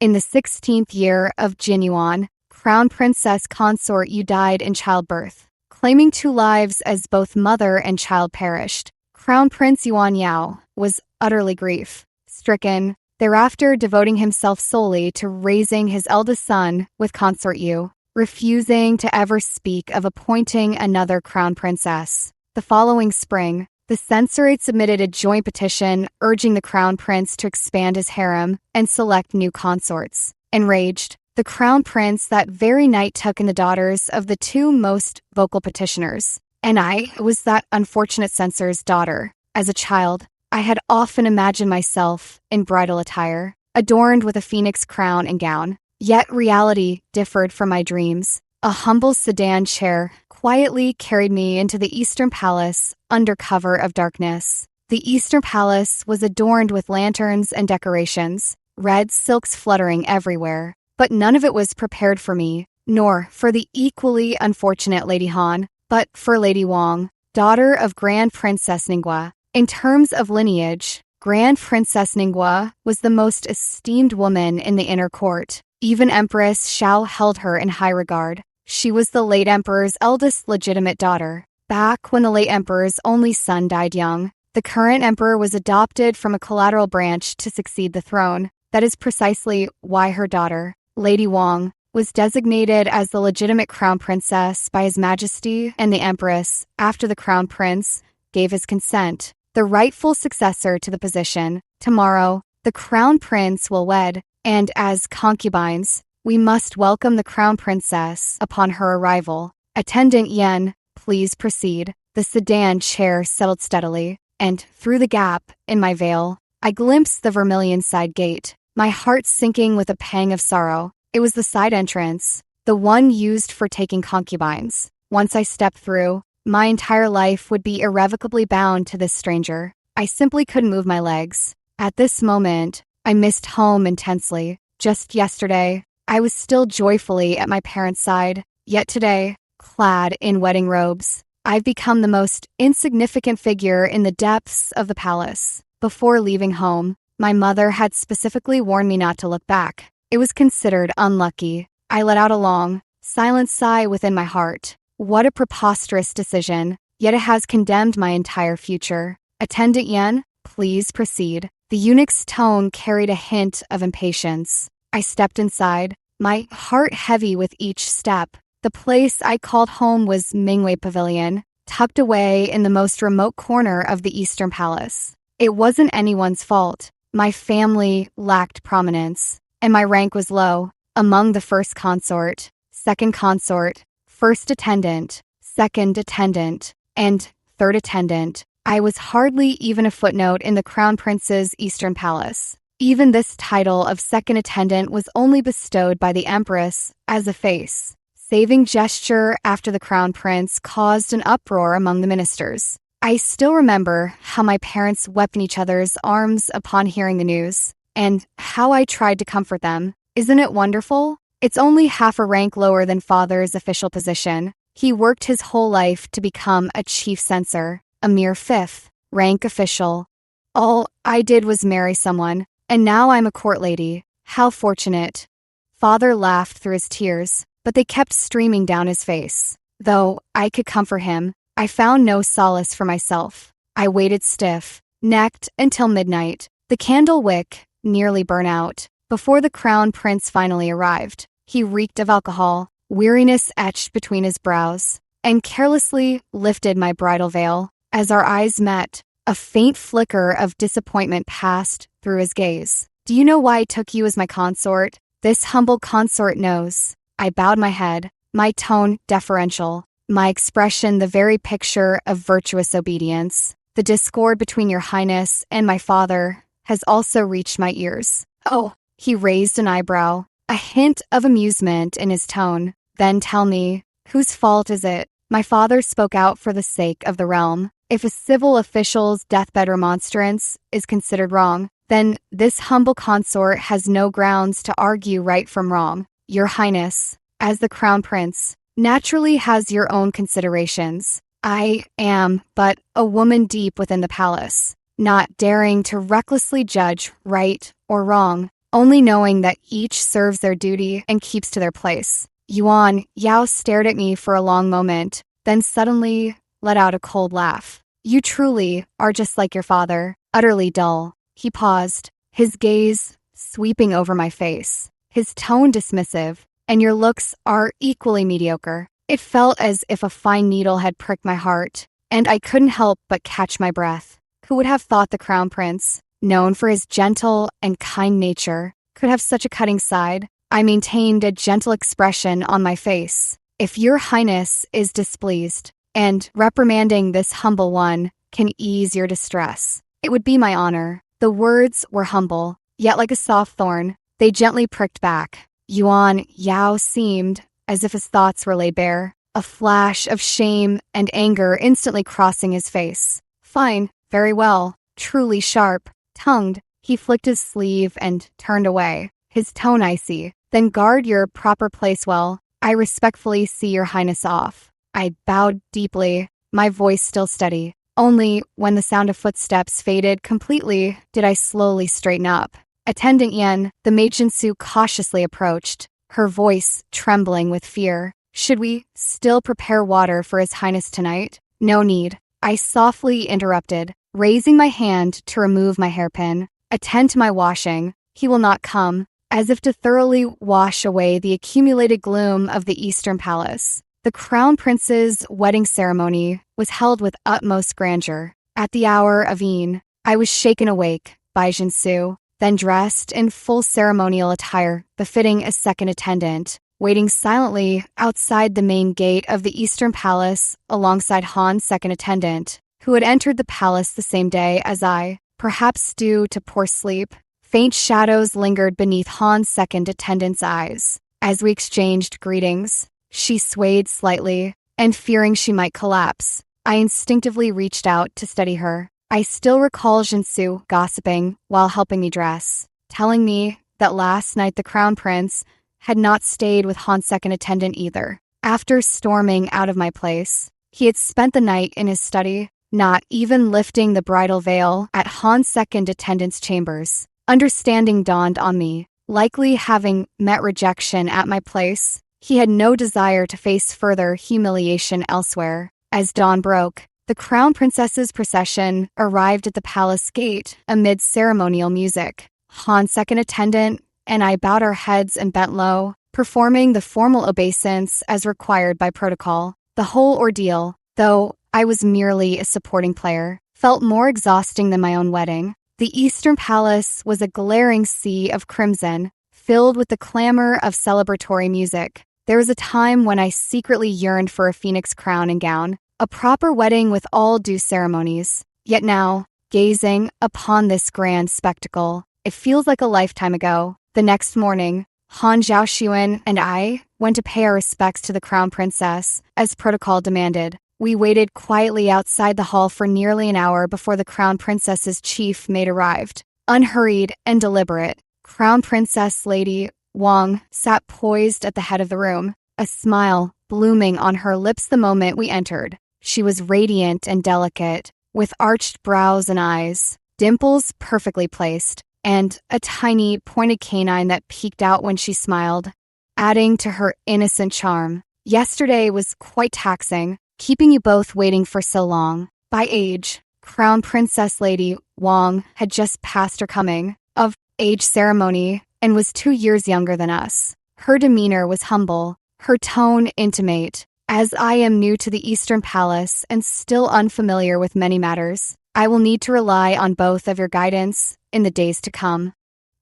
In the 16th year of Jinyuan, Crown Princess Consort Yu died in childbirth. Claiming 2 lives as both mother and child perished, Crown Prince Yuan Yao was utterly grief-stricken, thereafter devoting himself solely to raising his eldest son with Consort Yu, refusing to ever speak of appointing another crown princess. The following spring, the censorate submitted a joint petition urging the crown prince to expand his harem and select new consorts. Enraged, the crown prince that very night took in the daughters of the 2 most vocal petitioners, and I was that unfortunate censor's daughter. As a child, I had often imagined myself in bridal attire, adorned with a phoenix crown and gown. Yet reality differed from my dreams. A humble sedan chair quietly carried me into the Eastern Palace under cover of darkness. The Eastern Palace was adorned with lanterns and decorations, red silks fluttering everywhere. But none of it was prepared for me, nor for the equally unfortunate Lady Han, but for Lady Wang, daughter of Grand Princess Ningguo. In terms of lineage, Grand Princess Ningguo was the most esteemed woman in the inner court. Even Empress Xiao held her in high regard. She was the late emperor's eldest legitimate daughter. Back when the late emperor's only son died young, the current emperor was adopted from a collateral branch to succeed the throne. That is precisely why her daughter, Lady Wang, was designated as the legitimate crown princess by His Majesty and the Empress after the crown prince gave his consent, the rightful successor to the position. Tomorrow, the crown prince will wed, and as concubines, we must welcome the crown princess upon her arrival. Attendant Yen, please proceed. The sedan chair settled steadily, and through the gap in my veil, I glimpsed the vermilion side gate, my heart sinking with a pang of sorrow. It was the side entrance, the one used for taking concubines. Once I stepped through, my entire life would be irrevocably bound to this stranger. I simply couldn't move my legs. At this moment, I missed home intensely. Just yesterday, I was still joyfully at my parents' side, yet today, clad in wedding robes, I've become the most insignificant figure in the depths of the palace. Before leaving home, my mother had specifically warned me not to look back. It was considered unlucky. I let out a long, silent sigh within my heart. What a preposterous decision, yet it has condemned my entire future. Attendant Yen, please proceed. The eunuch's tone carried a hint of impatience. I stepped inside, my heart heavy with each step. The place I called home was Mingwei Pavilion, tucked away in the most remote corner of the Eastern Palace. It wasn't anyone's fault. My family lacked prominence, and my rank was low. Among the first consort, second consort, first attendant, second attendant, and third attendant, I was hardly even a footnote in the Crown Prince's Eastern Palace. Even this title of second attendant was only bestowed by the Empress as a face. Saving gesture after the Crown Prince caused an uproar among the ministers. I still remember how my parents wept in each other's arms upon hearing the news, and how I tried to comfort them. Isn't it wonderful? It's only half a rank lower than father's official position. He worked his whole life to become a chief censor, a mere fifth rank official. All I did was marry someone, and now I'm a court lady. How fortunate. Father laughed through his tears, but they kept streaming down his face. Though I could comfort him, I found no solace for myself. I waited stiff-necked until midnight. The candle wick nearly burned out before the crown prince finally arrived. He reeked of alcohol, weariness etched between his brows, and carelessly lifted my bridal veil. As our eyes met, a faint flicker of disappointment passed through his gaze. Do you know why I took you as my consort? This humble consort knows. I bowed my head, my tone deferential, my expression the very picture of virtuous obedience. The discord between your highness and my father has also reached my ears. Oh, he raised an eyebrow, a hint of amusement in his tone. Then tell me, whose fault is it? My father spoke out for the sake of the realm. If a civil official's deathbed remonstrance is considered wrong, then this humble consort has no grounds to argue right from wrong. Your Highness, as the Crown Prince, naturally has your own considerations. I am but a woman deep within the palace, not daring to recklessly judge right or wrong. only knowing that each serves their duty and keeps to their place. Yuan Yao stared at me for a long moment, then suddenly let out a cold laugh. You truly are just like your father, utterly dull. He paused, his gaze sweeping over my face, his tone dismissive, and your looks are equally mediocre. It felt as if a fine needle had pricked my heart, and I couldn't help but catch my breath. Who would have thought the Crown Prince, known for his gentle and kind nature, could have such a cutting side? I maintained a gentle expression on my face. If your highness is displeased, and reprimanding this humble one can ease your distress, it would be my honor. The words were humble, yet like a soft thorn, they gently pricked back. Yuan Yao seemed as if his thoughts were laid bare, a flash of shame and anger instantly crossing his face. Fine, very well, truly sharp-tongued, he flicked his sleeve and turned away, his tone icy. Then guard your proper place well. I respectfully see your highness off. I bowed deeply, my voice still steady. Only when the sound of footsteps faded completely did I slowly straighten up. Attendant Yen, the Meijinsu cautiously approached, her voice trembling with fear. Should we still prepare water for his highness tonight? No need. I softly interrupted, raising my hand to remove my hairpin. Attend to my washing. He will not come. As if to thoroughly wash away the accumulated gloom of the Eastern Palace, the Crown Prince's wedding ceremony was held with utmost grandeur. At the hour of evening, I was shaken awake by Jinsu, then dressed in full ceremonial attire befitting a second attendant, waiting silently outside the main gate of the Eastern Palace alongside Han's second attendant, who had entered the palace the same day as I, perhaps due to poor sleep. Faint shadows lingered beneath Han's second attendant's eyes. As we exchanged greetings, she swayed slightly, and fearing she might collapse, I instinctively reached out to steady her. I still recall Jinsu gossiping while helping me dress, telling me that last night the Crown Prince had not stayed with Han's second attendant either. After storming out of my place, he had spent the night in his study, not even lifting the bridal veil at Han's second attendant's chambers. Understanding dawned on me. Likely having met rejection at my place, he had no desire to face further humiliation elsewhere. As dawn broke, the Crown Princess's procession arrived at the palace gate amid ceremonial music. Han's second attendant and I bowed our heads and bent low, performing the formal obeisance as required by protocol. The whole ordeal, though I was merely a supporting player, felt more exhausting than my own wedding. The Eastern Palace was a glaring sea of crimson, filled with the clamor of celebratory music. There was a time when I secretly yearned for a phoenix crown and gown, a proper wedding with all due ceremonies. Yet now, gazing upon this grand spectacle, it feels like a lifetime ago. The next morning, Han Zhaoxuan and I went to pay our respects to the Crown Princess, as protocol demanded. We waited quietly outside the hall for nearly an hour before the Crown Princess's chief maid arrived. Unhurried and deliberate, Crown Princess Lady Wang sat poised at the head of the room, a smile blooming on her lips the moment we entered. She was radiant and delicate, with arched brows and eyes, dimples perfectly placed, and a tiny, pointed canine that peeked out when she smiled, adding to her innocent charm. Yesterday was quite taxing, keeping you both waiting for so long. By age, Crown Princess Lady Wang had just passed her coming-of-age ceremony and was 2 years younger than us. Her demeanor was humble, her tone intimate. As I am new to the Eastern Palace and still unfamiliar with many matters, I will need to rely on both of your guidance in the days to come.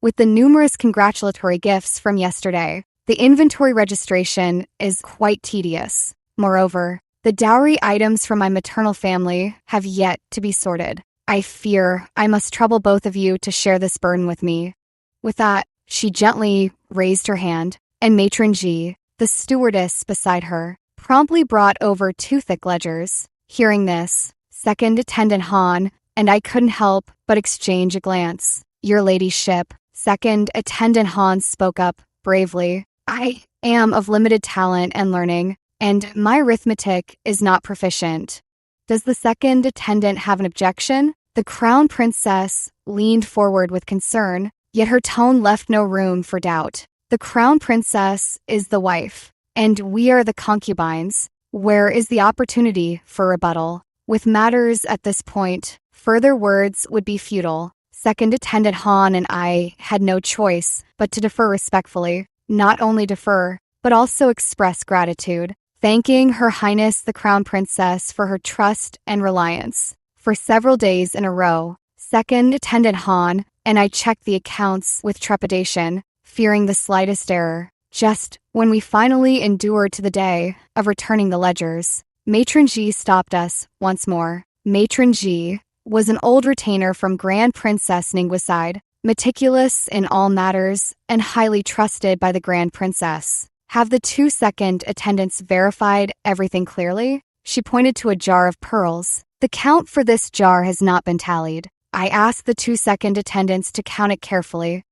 With the numerous congratulatory gifts from yesterday, the inventory registration is quite tedious. Moreover, the dowry items from my maternal family have yet to be sorted. I fear I must trouble both of you to share this burden with me. With that, she gently raised her hand, and Matron Ji, the stewardess beside her, promptly brought over 2 thick ledgers. Hearing this, second attendant Han and I couldn't help but exchange a glance. Your ladyship, second attendant Han spoke up bravely. I am of limited talent and learning, and my arithmetic is not proficient. Does the second attendant have an objection? The Crown Princess leaned forward with concern, yet her tone left no room for doubt. The crown princess is the wife, and we are the concubines. Where is the opportunity for rebuttal? With matters at this point, further words would be futile. Second Attendant Han and I had no choice but to defer respectfully. Not only defer, but also express gratitude, thanking Her Highness the Crown Princess for her trust and reliance. For several days in a row, Second Attendant Han and I checked the accounts with trepidation, fearing the slightest error. Just when we finally endured to the day of returning the ledgers, Matron G stopped us once more. Matron G was an old retainer from Grand Princess Ningguaside, meticulous in all matters and highly trusted by the Grand Princess. Have the 2 second attendants verified everything clearly? She pointed to a jar of pearls. The count for this jar has not been tallied. I asked the 2 second attendants to count it carefully.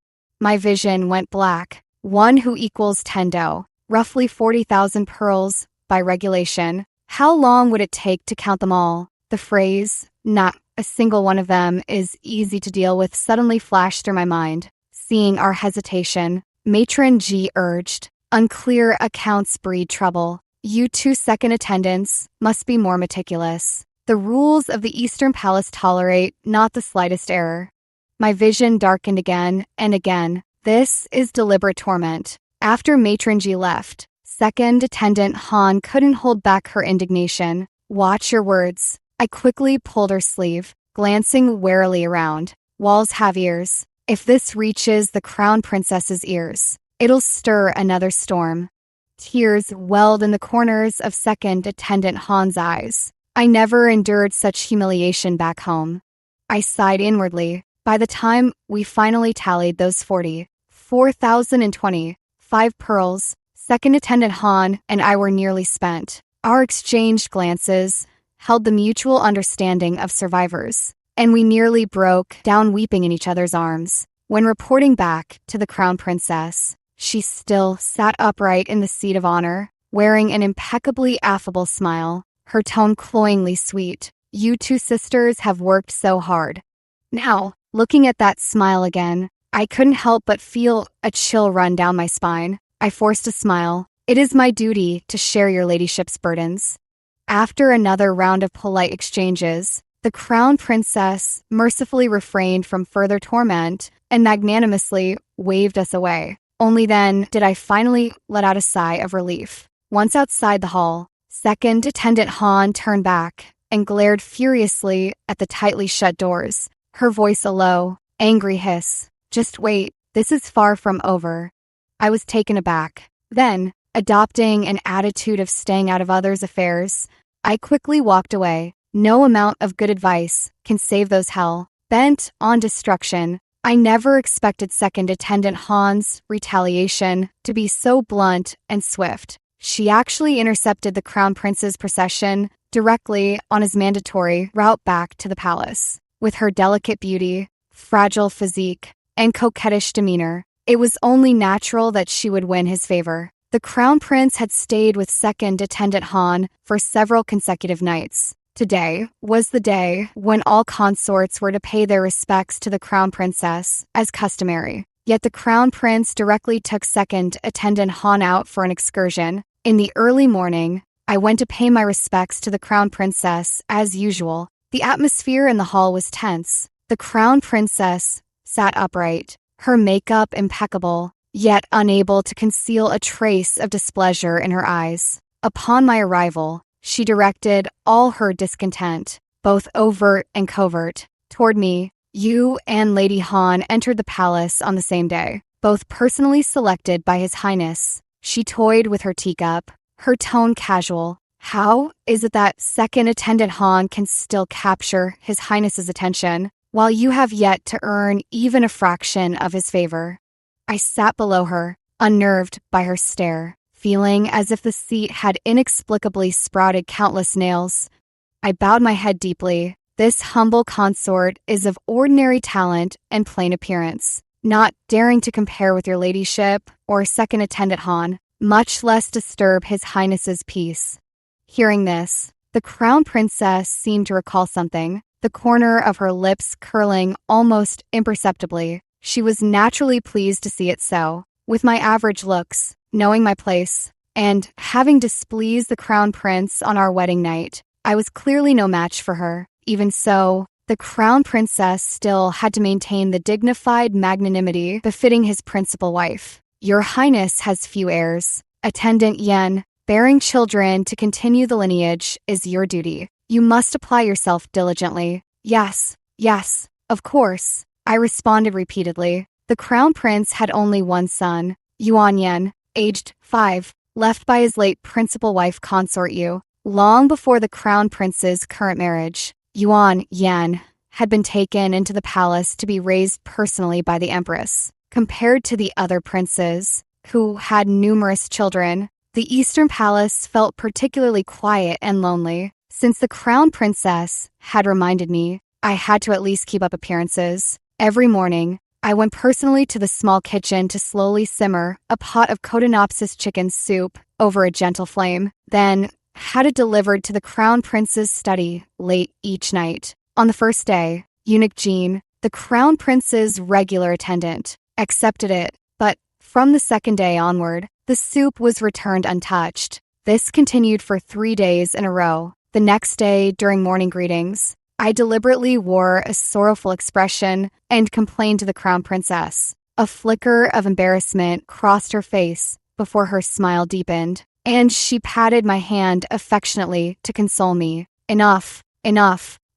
My vision went black. 1 who equals 10 dough, roughly 40,000 pearls by regulation. How long would it take to count them all? The phrase, not a single one of them is easy to deal with, suddenly flashed through my mind. Seeing our hesitation, Matron G urged, unclear accounts breed trouble. You 2 second attendants must be more meticulous. The rules of the Eastern Palace tolerate not the slightest error. My vision darkened again and again. This is deliberate torment. After Matron G left, Second Attendant Han couldn't hold back her indignation. Watch your words. I quickly pulled her sleeve, glancing warily around. Walls have ears. If this reaches the Crown Princess's ears, it'll stir another storm. Tears welled in the corners of Second Attendant Han's eyes. I never endured such humiliation back home. I sighed inwardly. By the time we finally tallied those 4,025 pearls, Second Attendant Han and I were nearly spent. Our exchanged glances held the mutual understanding of survivors, and we nearly broke down weeping in each other's arms. When reporting back to the Crown Princess, she still sat upright in the seat of honor, wearing an impeccably affable smile, her tone cloyingly sweet. You 2 sisters have worked so hard. Now, looking at that smile again, I couldn't help but feel a chill run down my spine. I forced a smile. It is my duty to share your ladyship's burdens. After another round of polite exchanges, the Crown Princess mercifully refrained from further torment and magnanimously waved us away. Only then did I finally let out a sigh of relief. Once outside the hall, Second Attendant Han turned back and glared furiously at the tightly shut doors, her voice a low, angry hiss. Just wait, this is far from over. I was taken aback. Then, adopting an attitude of staying out of others' affairs, I quickly walked away. No amount of good advice can save those hell bent on destruction. I never expected Second Attendant Han's retaliation to be so blunt and swift. She actually intercepted the Crown Prince's procession directly on his mandatory route back to the palace. With her delicate beauty, fragile physique, and coquettish demeanor, it was only natural that she would win his favor. The Crown Prince had stayed with Second Attendant Han for several consecutive nights. Today was the day when all consorts were to pay their respects to the Crown Princess, as customary. Yet the Crown Prince directly took Second Attendant Han out for an excursion. In the early morning, I went to pay my respects to the Crown Princess, as usual. The atmosphere in the hall was tense. The Crown Princess sat upright, her makeup impeccable, yet unable to conceal a trace of displeasure in her eyes. Upon my arrival, she directed all her discontent, both overt and covert, toward me. You and Lady Han entered the palace on the same day, both personally selected by His Highness. She toyed with her teacup, her tone casual. How is it that Second Attendant Han can still capture His Highness's attention, while you have yet to earn even a fraction of his favor? I sat below her, unnerved by her stare, feeling as if the seat had inexplicably sprouted countless nails. I bowed my head deeply. This humble consort is of ordinary talent and plain appearance, not daring to compare with your ladyship or Second Attendant Han, much less disturb His Highness's peace. Hearing this, the Crown Princess seemed to recall something, the corner of her lips curling almost imperceptibly. She was naturally pleased to see it so. With my average looks, knowing my place, and having displeased the crown prince on our wedding night, I was clearly no match for her. Even so, the crown princess still had to maintain the dignified magnanimity befitting his principal wife. Your highness has few heirs. Attendant Yen, bearing children to continue the lineage is your duty. You must apply yourself diligently. Yes, of course, I responded repeatedly. The crown prince had only one son, Yuan Yen, aged 5, left by his late principal wife consort Yu. Long before the crown prince's current marriage, Yuan Yen had been taken into the palace to be raised personally by the empress. Compared to the other princes, who had numerous children, the Eastern Palace felt particularly quiet and lonely. Since the crown princess had reminded me I had to at least keep up appearances, every morning, I went personally to the small kitchen to slowly simmer a pot of Cotinopsis chicken soup over a gentle flame, then had it delivered to the crown prince's study late each night. On the first day, eunuch Jean, the crown prince's regular attendant, accepted it, but from the second day onward, the soup was returned untouched. This continued for 3 days in a row. The next day, during morning greetings, I deliberately wore a sorrowful expression and complained to the crown princess. A flicker of embarrassment crossed her face before her smile deepened, and she patted my hand affectionately to console me. Enough.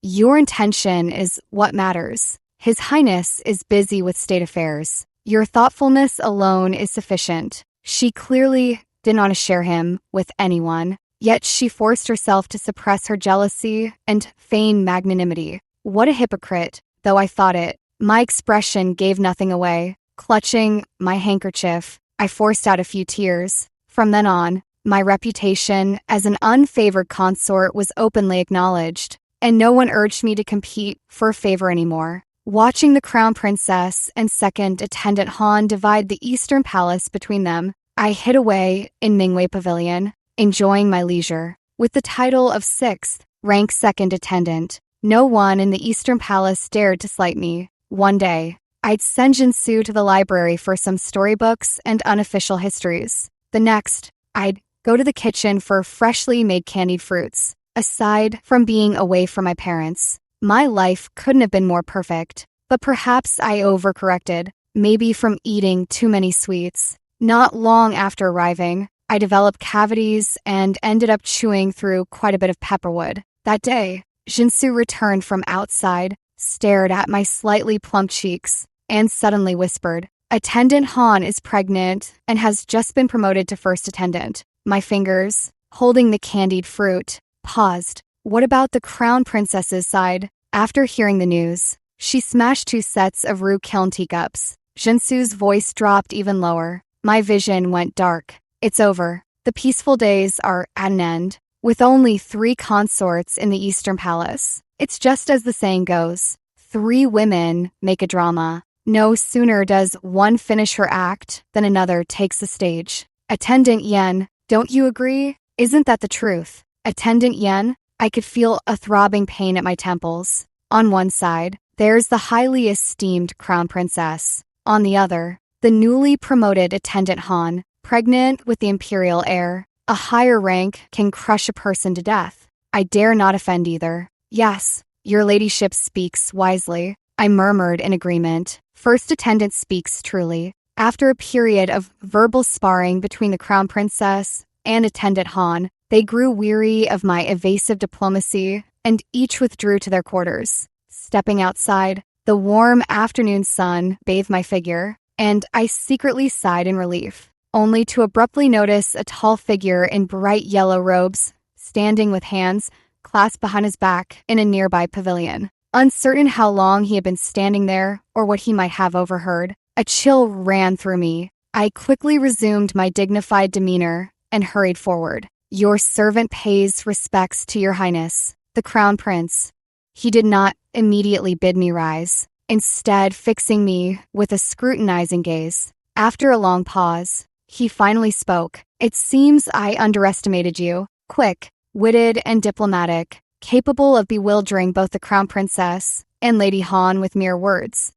Your intention is what matters. His Highness is busy with state affairs. Your thoughtfulness alone is sufficient. She clearly did not share him with anyone, yet she forced herself to suppress her jealousy and feign magnanimity. What a hypocrite, though I thought it. My expression gave nothing away. Clutching my handkerchief, I forced out a few tears. From then on, my reputation as an unfavored consort was openly acknowledged, and no one urged me to compete for a favor anymore. Watching the crown princess and second attendant Han divide the Eastern Palace between them, I hid away in Mingwei Pavilion, enjoying my leisure. With the title of 6th rank second attendant, no one in the Eastern Palace dared to slight me. One day, I'd send Jinsu to the library for some storybooks and unofficial histories. The next, I'd go to the kitchen for freshly made candied fruits. Aside from being away from my parents, my life couldn't have been more perfect. But perhaps I overcorrected, maybe from eating too many sweets. Not long after arriving, I developed cavities and ended up chewing through quite a bit of pepperwood. That day, Jinsu returned from outside, stared at my slightly plump cheeks, and suddenly whispered, "Attendant Han is pregnant and has just been promoted to first attendant." My fingers, holding the candied fruit, paused. What about the crown princess's side? After hearing the news, she smashed 2 sets of roux kiln teacups. Jinsu's voice dropped even lower. My vision went dark. It's over. The peaceful days are at an end. With only 3 consorts in the Eastern Palace, it's just as the saying goes, 3 women make a drama. No sooner does one finish her act than another takes the stage. Attendant Yen, don't you agree? Isn't that the truth? Attendant Yen, I could feel a throbbing pain at my temples. On one side, there's the highly esteemed crown princess. On the other, the newly promoted attendant Han, pregnant with the imperial heir. A higher rank can crush a person to death. I dare not offend either. Yes, your ladyship speaks wisely, I murmured in agreement. First attendant speaks truly. After a period of verbal sparring between the crown princess and attendant Han, they grew weary of my evasive diplomacy and each withdrew to their quarters. Stepping outside, the warm afternoon sun bathed my figure, and I secretly sighed in relief, only to abruptly notice a tall figure in bright yellow robes, standing with hands clasped behind his back in a nearby pavilion. Uncertain how long he had been standing there or what he might have overheard, a chill ran through me. I quickly resumed my dignified demeanor and hurried forward. Your servant pays respects to your highness, the crown prince. He did not immediately bid me rise, instead fixing me with a scrutinizing gaze. After a long pause, he finally spoke. It seems I underestimated you. Quick, witted and diplomatic, capable of bewildering both the crown princess and Lady Han with mere words.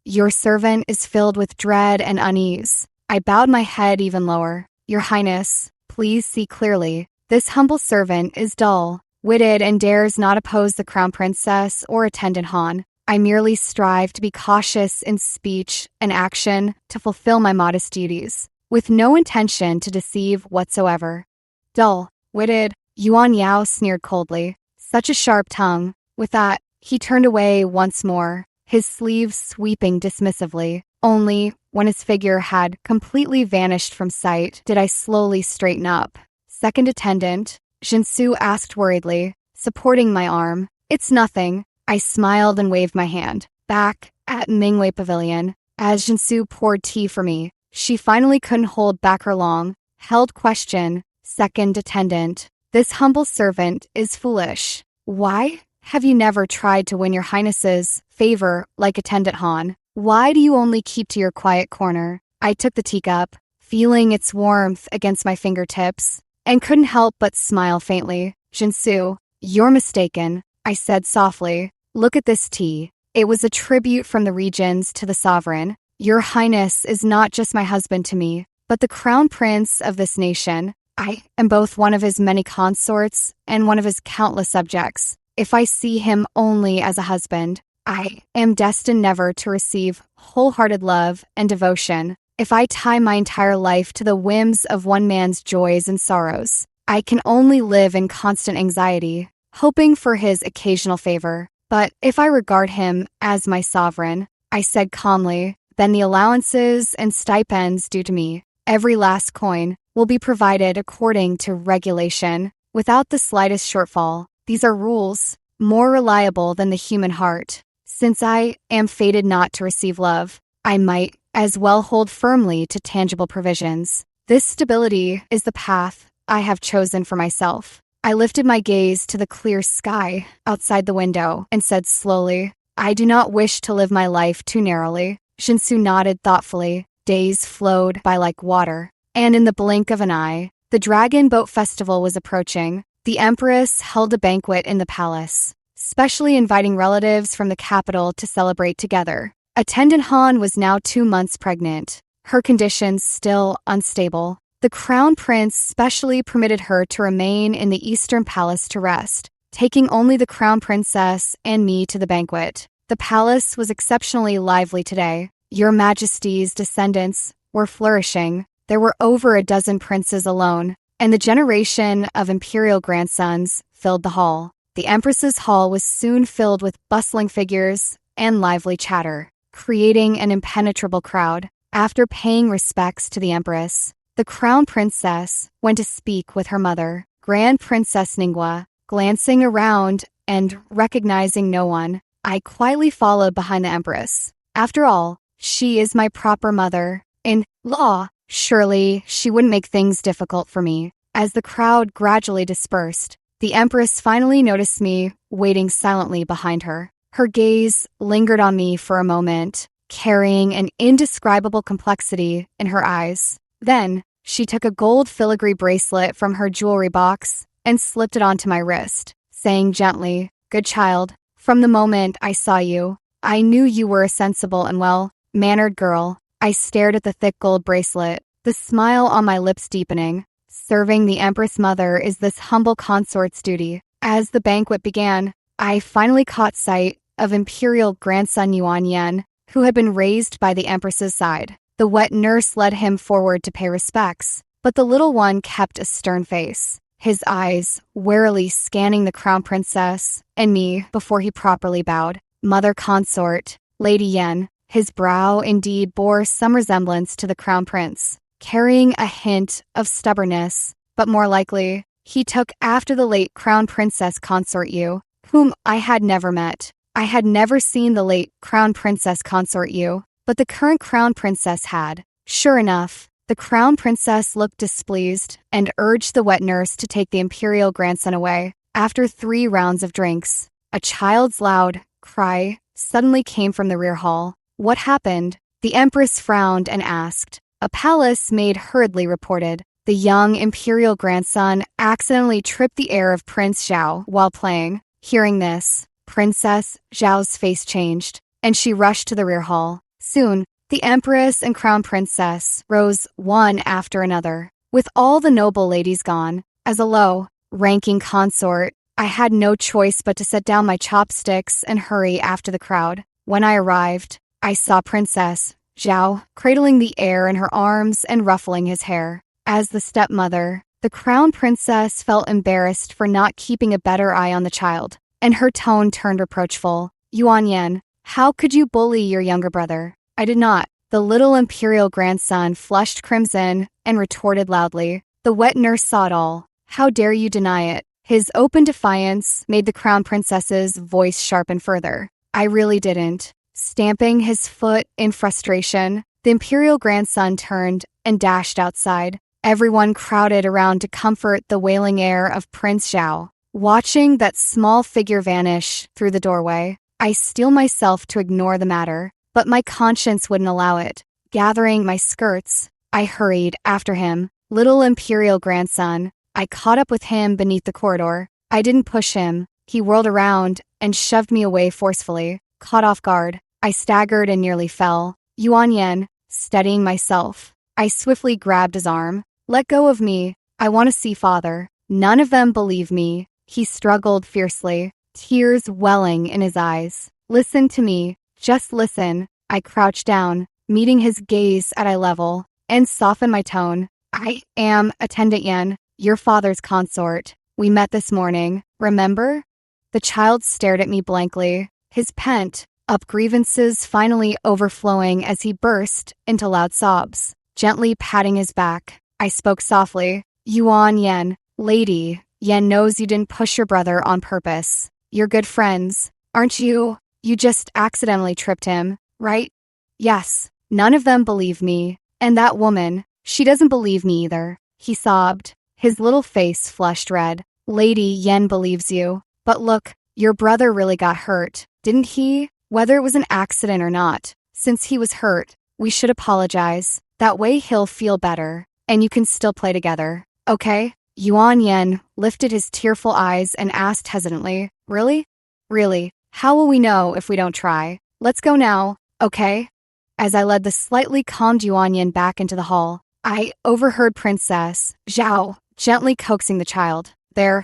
Your servant is filled with dread and unease. I bowed my head even lower. Your Highness, please see clearly. This humble servant is dull, witted, and dares not oppose the crown princess or attendant Han. I merely strive to be cautious in speech and action to fulfill my modest duties, with no intention to deceive whatsoever. Dull, witted, Yuan Yao sneered coldly. Such a sharp tongue. With that, he turned away once more, his sleeves sweeping dismissively. Only, when his figure had completely vanished from sight, did I slowly straighten up. Second attendant, Jinsu asked worriedly, supporting my arm. It's nothing. I smiled and waved my hand. Back at Mingwei Pavilion, as Jinsu poured tea for me, she finally couldn't hold back her long-held question. Second attendant, this humble servant is foolish. Why have you never tried to win your Highness's favor like attendant Han? Why do you only keep to your quiet corner? I took the teacup, feeling its warmth against my fingertips, and couldn't help but smile faintly. Jinsu, you're mistaken, I said softly. Look at this tea. It was a tribute from the regions to the sovereign. Your Highness is not just my husband to me, but the crown prince of this nation. I am both one of his many consorts and one of his countless subjects. If I see him only as a husband, I am destined never to receive wholehearted love and devotion. If I tie my entire life to the whims of one man's joys and sorrows, I can only live in constant anxiety, hoping for his occasional favor. But if I regard him as my sovereign, I said calmly, then the allowances and stipends due to me, every last coin, will be provided according to regulation, without the slightest shortfall. These are rules, more reliable than the human heart. Since I am fated not to receive love, I might as well hold firmly to tangible provisions. This stability is the path I have chosen for myself. I lifted my gaze to the clear sky outside the window and said slowly, I do not wish to live my life too narrowly. Jinsu nodded thoughtfully. Days flowed by like water, and in the blink of an eye, the Dragon Boat Festival was approaching. The Empress held a banquet in the palace, specially inviting relatives from the capital to celebrate together. Attendant Han was now 2 months pregnant, her conditions still unstable. The Crown Prince specially permitted her to remain in the Eastern Palace to rest, taking only the Crown Princess and me to the banquet. The palace was exceptionally lively today. Your Majesty's descendants were flourishing. There were over a dozen princes alone, and the generation of imperial grandsons filled the hall. The Empress's hall was soon filled with bustling figures and lively chatter, creating an impenetrable crowd. After paying respects to the Empress, the Crown Princess went to speak with her mother, Grand Princess Ningguo. Glancing around and recognizing no one, I quietly followed behind the Empress. After all, she is my proper mother-in-law. Surely she wouldn't make things difficult for me. As the crowd gradually dispersed, the Empress finally noticed me waiting silently behind her. Her gaze lingered on me for a moment, carrying an indescribable complexity in her eyes. Then, she took a gold filigree bracelet from her jewelry box and slipped it onto my wrist, saying gently, Good child, from the moment I saw you, I knew you were a sensible and well-mannered girl. I stared at the thick gold bracelet, the smile on my lips deepening. Serving the Empress Mother is this humble consort's duty. As the banquet began, I finally caught sight of Imperial grandson Yuan Yan, who had been raised by the Empress's side. The wet nurse led him forward to pay respects, but the little one kept a stern face, his eyes warily scanning the Crown Princess and me before he properly bowed. Mother consort, Lady Yan. His brow indeed bore some resemblance to the Crown Prince, carrying a hint of stubbornness, but more likely, he took after the late Crown Princess consort Yu, whom I had never met. I had never seen the late Crown Princess consort Yu, but the current Crown Princess had. Sure enough, the Crown Princess looked displeased and urged the wet nurse to take the imperial grandson away. After 3 rounds of drinks, a child's loud cry suddenly came from the rear hall. What happened? The Empress frowned and asked. A palace maid hurriedly reported. The young imperial grandson accidentally tripped the air of Prince Zhao while playing. Hearing this, Princess Zhao's face changed, and she rushed to the rear hall. Soon, the Empress and Crown Princess rose one after another. With all the noble ladies gone, as a low-ranking consort, I had no choice but to set down my chopsticks and hurry after the crowd. When I arrived, I saw Princess Zhao cradling the air in her arms and ruffling his hair. As the stepmother, the Crown Princess felt embarrassed for not keeping a better eye on the child, and her tone turned reproachful. Yuan Yan, how could you bully your younger brother? I did not. The little imperial grandson flushed crimson and retorted loudly. The wet nurse saw it all. How dare you deny it? His open defiance made the Crown Princess's voice sharpen further. I really didn't. Stamping his foot in frustration, the imperial grandson turned and dashed outside. Everyone crowded around to comfort the wailing heir of Prince Zhao. Watching that small figure vanish through the doorway, I steeled myself to ignore the matter, but my conscience wouldn't allow it. Gathering my skirts, I hurried after him. Little imperial grandson, I caught up with him beneath the corridor. I didn't push him. He whirled around and shoved me away forcefully. Caught off guard, I staggered and nearly fell. Yuan Yan, steadying myself, I swiftly grabbed his arm. Let go of me. I want to see father. None of them believe me. He struggled fiercely, tears welling in his eyes. Listen to me. Just listen. I crouched down, meeting his gaze at eye level, and softened my tone. I am Attendant Yan, your father's consort. We met this morning, remember? The child stared at me blankly, his pent-up grievances finally overflowing as he burst into loud sobs. Gently patting his back, I spoke softly. Yuan Yan, lady, Yan knows you didn't push your brother on purpose. You're good friends, aren't you? You just accidentally tripped him, right? Yes. None of them believe me. And that woman, she doesn't believe me either. He sobbed. His little face flushed red. Lady Yen believes you. But look, your brother really got hurt, didn't he? Whether it was an accident or not. Since he was hurt, we should apologize. That way he'll feel better, and you can still play together, okay? Yuan Yan lifted his tearful eyes and asked hesitantly, Really? Really? How will we know if we don't try? Let's go now, okay? As I led the slightly calmed Yuan Yan back into the hall, I overheard Princess Zhao gently coaxing the child. There,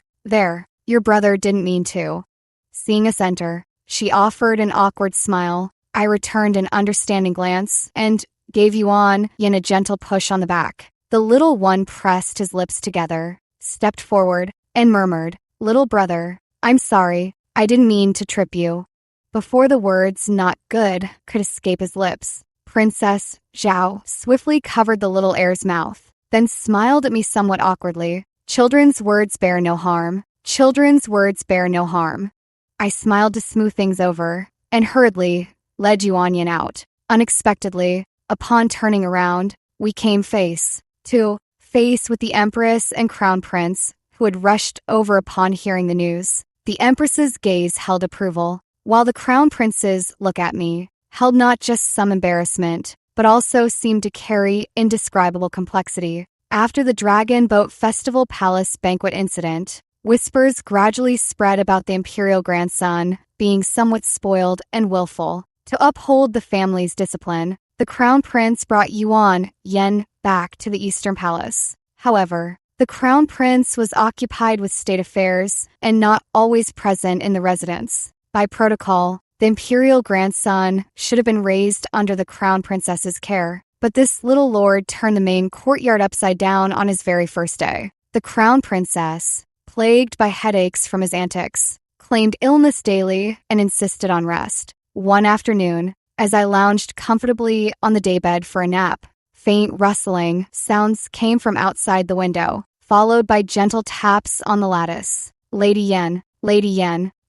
your brother didn't mean to. Seeing us enter, she offered an awkward smile. I returned an understanding glance and gave Yuan Yan a gentle push on the back. The little one pressed his lips together, stepped forward, and murmured, Little brother, I'm sorry, I didn't mean to trip you. Before the words not good could escape his lips, Princess Zhao swiftly covered the little heir's mouth, then smiled at me somewhat awkwardly. Children's words bear no harm. Children's words bear no harm. I smiled to smooth things over, and hurriedly led Yuan Yan out. Unexpectedly, upon turning around, we came face to face with the Empress and Crown Prince, who had rushed over upon hearing the news. The Empress's gaze held approval, while the Crown Prince's look at me held not just some embarrassment, but also seemed to carry indescribable complexity. After the Dragon Boat Festival Palace banquet incident, whispers gradually spread about the imperial grandson being somewhat spoiled and willful. To uphold the family's discipline, the Crown Prince brought Yuan Yan back to the Eastern Palace. However, the Crown Prince was occupied with state affairs and not always present in the residence. By protocol, the imperial grandson should have been raised under the Crown Princess's care, but this little lord turned the main courtyard upside down on his very first day. The Crown Princess, plagued by headaches from his antics, claimed illness daily and insisted on rest. One afternoon, as I lounged comfortably on the daybed for a nap, faint rustling sounds came from outside the window, followed by gentle taps on the lattice. Lady Yen,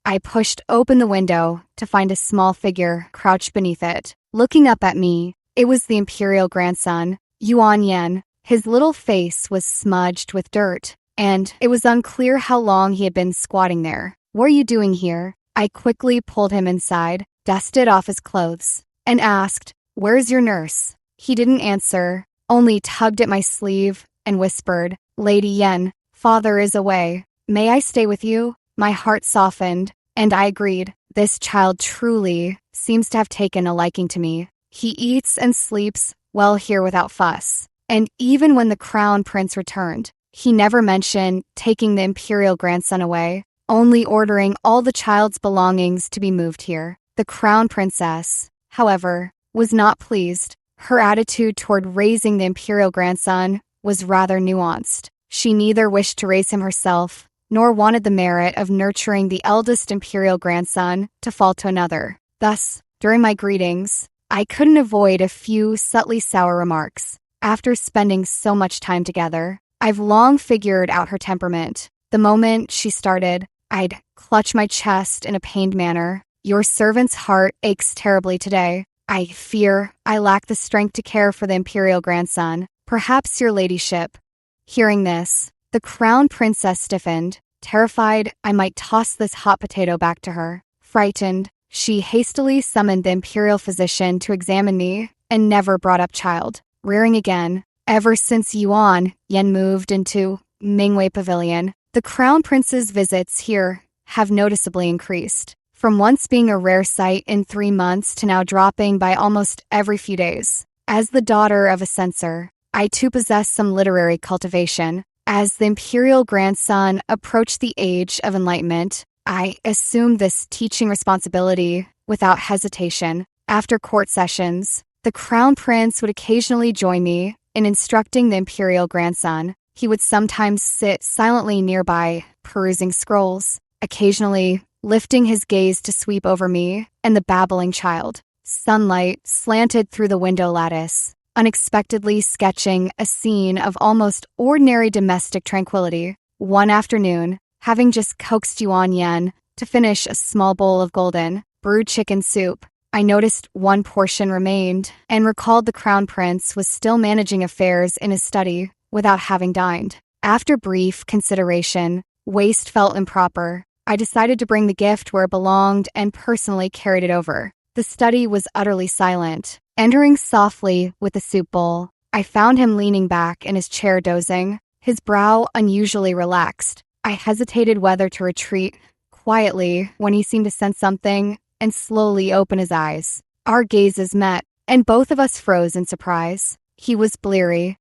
I pushed open the window to find a small figure crouched beneath it. Looking up at me, it was the imperial grandson, Yuan Yan. His little face was smudged with dirt, and it was unclear how long he had been squatting there. What are you doing here? I quickly pulled him inside, dusted off his clothes, and asked, Where's your nurse? He didn't answer, only tugged at my sleeve and whispered, Lady Yen, father is away. May I stay with you? My heart softened, and I agreed. This child truly seems to have taken a liking to me. He eats and sleeps well here without fuss. And even when the crown prince returned, he never mentioned taking the imperial grandson away, only ordering all the child's belongings to be moved here. The crown princess, however, was not pleased. Her attitude toward raising the imperial grandson was rather nuanced. She neither wished to raise him herself, nor wanted the merit of nurturing the eldest imperial grandson to fall to another. Thus, during my greetings, I couldn't avoid a few subtly sour remarks. After spending so much time together, I've long figured out her temperament. The moment she started, I'd clutch my chest in a pained manner. Your servant's heart aches terribly today. I fear I lack the strength to care for the imperial grandson. Perhaps your ladyship. Hearing this, the crown princess stiffened, terrified I might toss this hot potato back to her. Frightened, she hastily summoned the imperial physician to examine me and never brought up child. Rearing again, ever since Yen moved into Mingwei Pavilion, the crown prince's visits here have noticeably increased, from once being a rare sight in 3 months to now dropping by almost every few days. As the daughter of a censor, I too possess some literary cultivation. As the imperial grandson approached the age of enlightenment, I assumed this teaching responsibility without hesitation. After court sessions, the crown prince would occasionally join me in instructing the imperial grandson. He would sometimes sit silently nearby, perusing scrolls, occasionally lifting his gaze to sweep over me and the babbling child. Sunlight slanted through the window lattice, unexpectedly sketching a scene of almost ordinary domestic tranquility. One afternoon, having just coaxed Yen to finish a small bowl of golden, brewed chicken soup, I noticed one portion remained and recalled the crown prince was still managing affairs in his study without having dined. After brief consideration, waste felt improper. I decided to bring the gift where it belonged and personally carried it over. The study was utterly silent. Entering softly with the soup bowl, I found him leaning back in his chair dozing, his brow unusually relaxed. I hesitated whether to retreat quietly when he seemed to sense something and slowly open his eyes. Our gazes met, and both of us froze in surprise. He was bleary,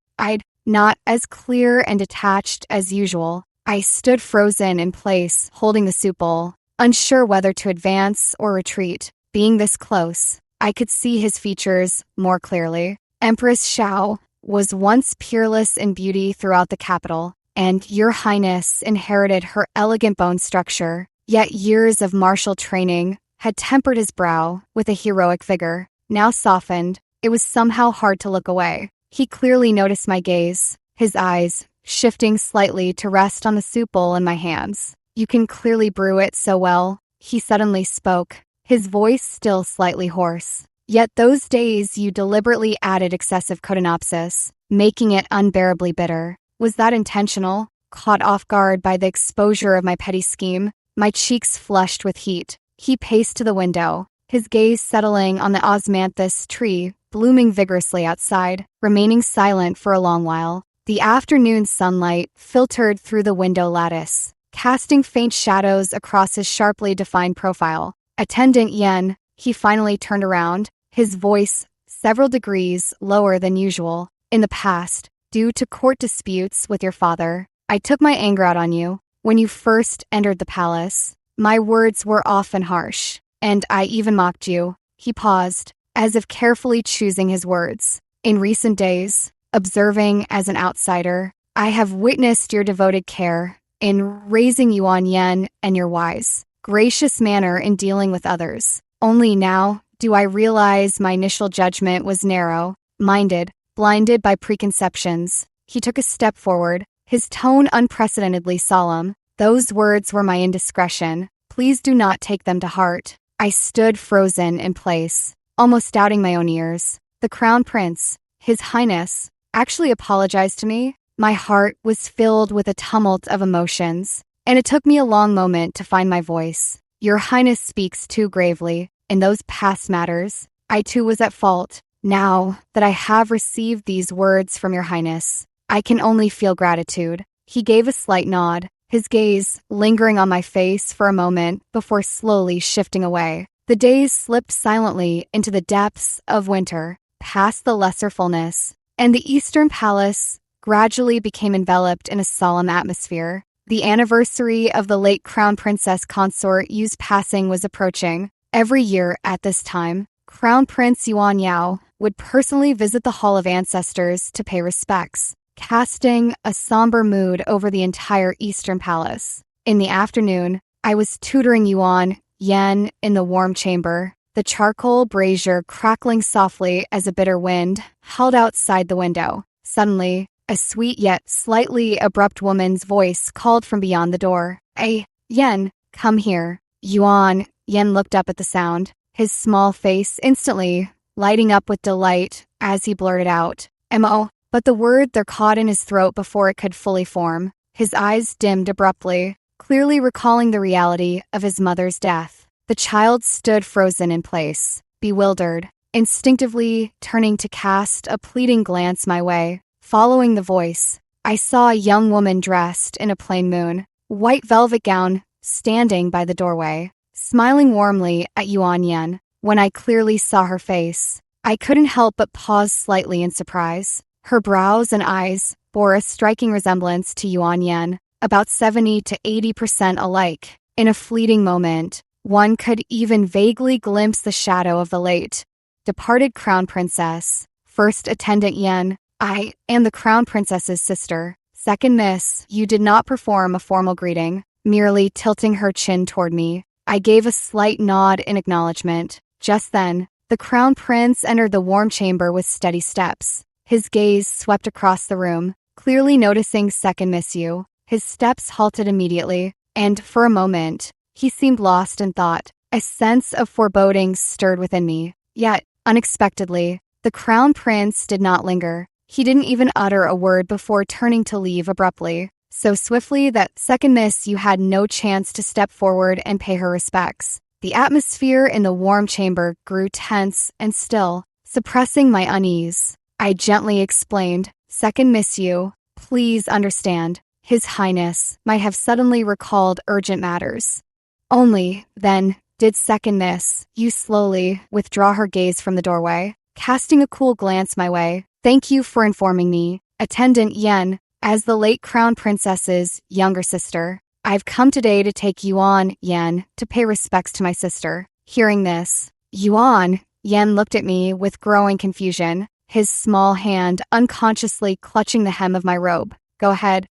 not as clear and detached as usual. I stood frozen in place, holding the soup bowl, unsure whether to advance or retreat. Being this close, I could see his features more clearly. Empress Xiao was once peerless in beauty throughout the capital, and Your Highness inherited her elegant bone structure, yet years of martial training had tempered his brow with a heroic vigor. Now softened, it was somehow hard to look away. He clearly noticed my gaze, his eyes shifting slightly to rest on the soup bowl in my hands. You can clearly brew it so well, he suddenly spoke, his voice still slightly hoarse. Yet those days you deliberately added excessive codenopsis, making it unbearably bitter. Was that intentional? Caught off guard by the exposure of my petty scheme, my cheeks flushed with heat. He paced to the window, his gaze settling on the osmanthus tree blooming vigorously outside, remaining silent for a long while. The afternoon sunlight filtered through the window lattice, casting faint shadows across his sharply defined profile. Attendant Yen, he finally turned around, his voice several degrees lower than usual. In the past, due to court disputes with your father, I took my anger out on you. When you first entered the palace, my words were often harsh, and I even mocked you. He paused, as if carefully choosing his words. In recent days, observing as an outsider, I have witnessed your devoted care in raising Yen and your wise, gracious manner in dealing with others. Only now do I realize my initial judgment was narrow-minded, blinded by preconceptions. He took a step forward, his tone unprecedentedly solemn. Those words were my indiscretion. Please do not take them to heart. I stood frozen in place, almost doubting my own ears. The crown prince, His Highness, actually apologized to me. My heart was filled with a tumult of emotions, and it took me a long moment to find my voice. Your Highness speaks too gravely. In those past matters, I too was at fault. Now that I have received these words from Your Highness, I can only feel gratitude. He gave a slight nod, his gaze lingering on my face for a moment before slowly shifting away. The days slipped silently into the depths of winter, past the lesser fullness, and the Eastern Palace gradually became enveloped in a solemn atmosphere. The anniversary of the late Crown Princess consort Yu's passing was approaching. Every year at this time, Crown Prince Yuan Yao would personally visit the Hall of Ancestors to pay respects, casting a somber mood over the entire Eastern Palace. In the afternoon, I was tutoring Yuan Yan in the warm chamber, the charcoal brazier crackling softly as a bitter wind held outside the window. Suddenly, a sweet yet slightly abrupt woman's voice called from beyond the door. "Hey, Yan, come here." Yuan Yan looked up at the sound, his small face instantly lighting up with delight as he blurted out, "M.O." But the word there caught in his throat before it could fully form. His eyes dimmed abruptly, clearly recalling the reality of his mother's death. The child stood frozen in place, bewildered, instinctively turning to cast a pleading glance my way. Following the voice, I saw a young woman dressed in a plain moon, white velvet gown, standing by the doorway, smiling warmly at Yuan Yan. When I clearly saw her face, I couldn't help but pause slightly in surprise. Her brows and eyes bore a striking resemblance to Yuan Yan, about 70 to 80% alike. In a fleeting moment, one could even vaguely glimpse the shadow of the late, departed Crown Princess. First Attendant Yan, I am the Crown Princess's sister. Second Miss, you did not perform a formal greeting, merely tilting her chin toward me. I gave a slight nod in acknowledgement. Just then, the Crown Prince entered the warm chamber with steady steps. His gaze swept across the room, clearly noticing Second Miss Yu. His steps halted immediately, and for a moment, he seemed lost in thought. A sense of foreboding stirred within me. Yet, unexpectedly, the Crown Prince did not linger. He didn't even utter a word before turning to leave abruptly, so swiftly that Second Miss Yu had no chance to step forward and pay her respects. The atmosphere in the warm chamber grew tense and still, suppressing my unease. I gently explained, "Second Miss Yu, please understand. His Highness might have suddenly recalled urgent matters." Only then did Second Miss Yu slowly withdraw her gaze from the doorway, casting a cool glance my way. "Thank you for informing me, Attendant Yan, as the late Crown Princess's younger sister. I've come today to take Yuan Yan to pay respects to my sister." Hearing this, Yuan Yan looked at me with growing confusion, his small hand unconsciously clutching the hem of my robe. Go ahead.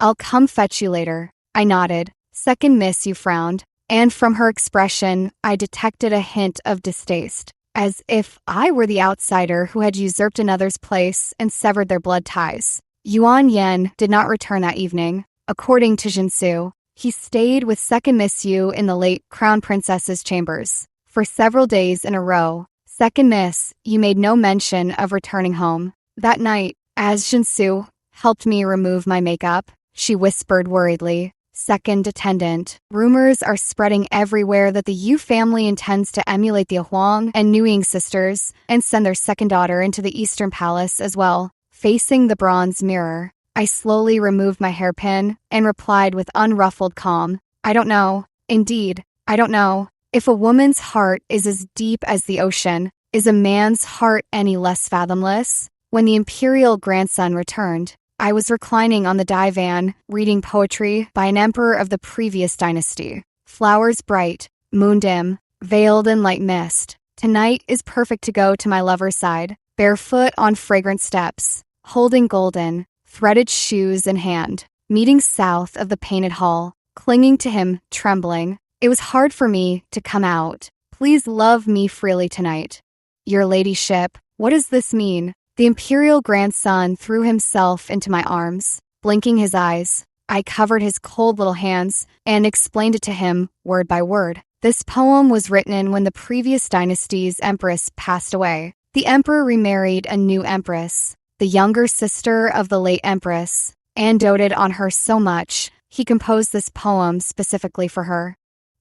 I'll come fetch you later." I nodded. Second Miss Yu frowned, and from her expression, I detected a hint of distaste, as if I were the outsider who had usurped another's place and severed their blood ties. Yuan Yan did not return that evening. According to Jinsu, he stayed with Second Miss Yu in the late Crown Princess's chambers. For several days in a row, Second Miss Yu made no mention of returning home. That night, as Jinsu helped me remove my makeup, she whispered worriedly, "Second Attendant, rumors are spreading everywhere that the Yu family intends to emulate the Huang and Nuying sisters and send their second daughter into the Eastern Palace as well." Facing the bronze mirror, I slowly removed my hairpin and replied with unruffled calm, "I don't know. Indeed, I don't know. If a woman's heart is as deep as the ocean, is a man's heart any less fathomless?" When the imperial grandson returned, I was reclining on the divan, reading poetry by an emperor of the previous dynasty. Flowers bright, moon dim, veiled in light mist. Tonight is perfect to go to my lover's side, barefoot on fragrant steps, holding golden, threaded shoes in hand, meeting south of the painted hall, clinging to him, trembling. It was hard for me to come out. "Please love me freely tonight." "Your ladyship, what does this mean?" The imperial grandson threw himself into my arms, blinking his eyes. I covered his cold little hands and explained it to him word by word. This poem was written when the previous dynasty's empress passed away. The emperor remarried a new empress, the younger sister of the late empress, and doted on her so much, he composed this poem specifically for her.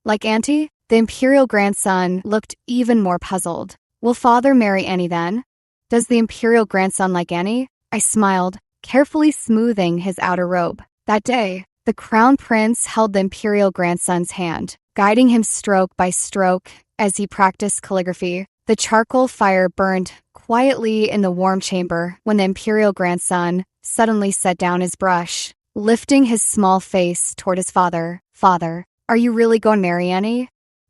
Like Auntie? The imperial grandson looked even more puzzled. "Will father marry Annie then?" "Does the imperial grandson like Annie?" I smiled, carefully smoothing his outer robe. That day, the crown prince held the imperial grandson's hand, guiding him stroke by stroke as he practiced calligraphy. The charcoal fire burned quietly in the warm chamber when the imperial grandson suddenly set down his brush, lifting his small face toward his father. "Father, are you really going to marry Annie?"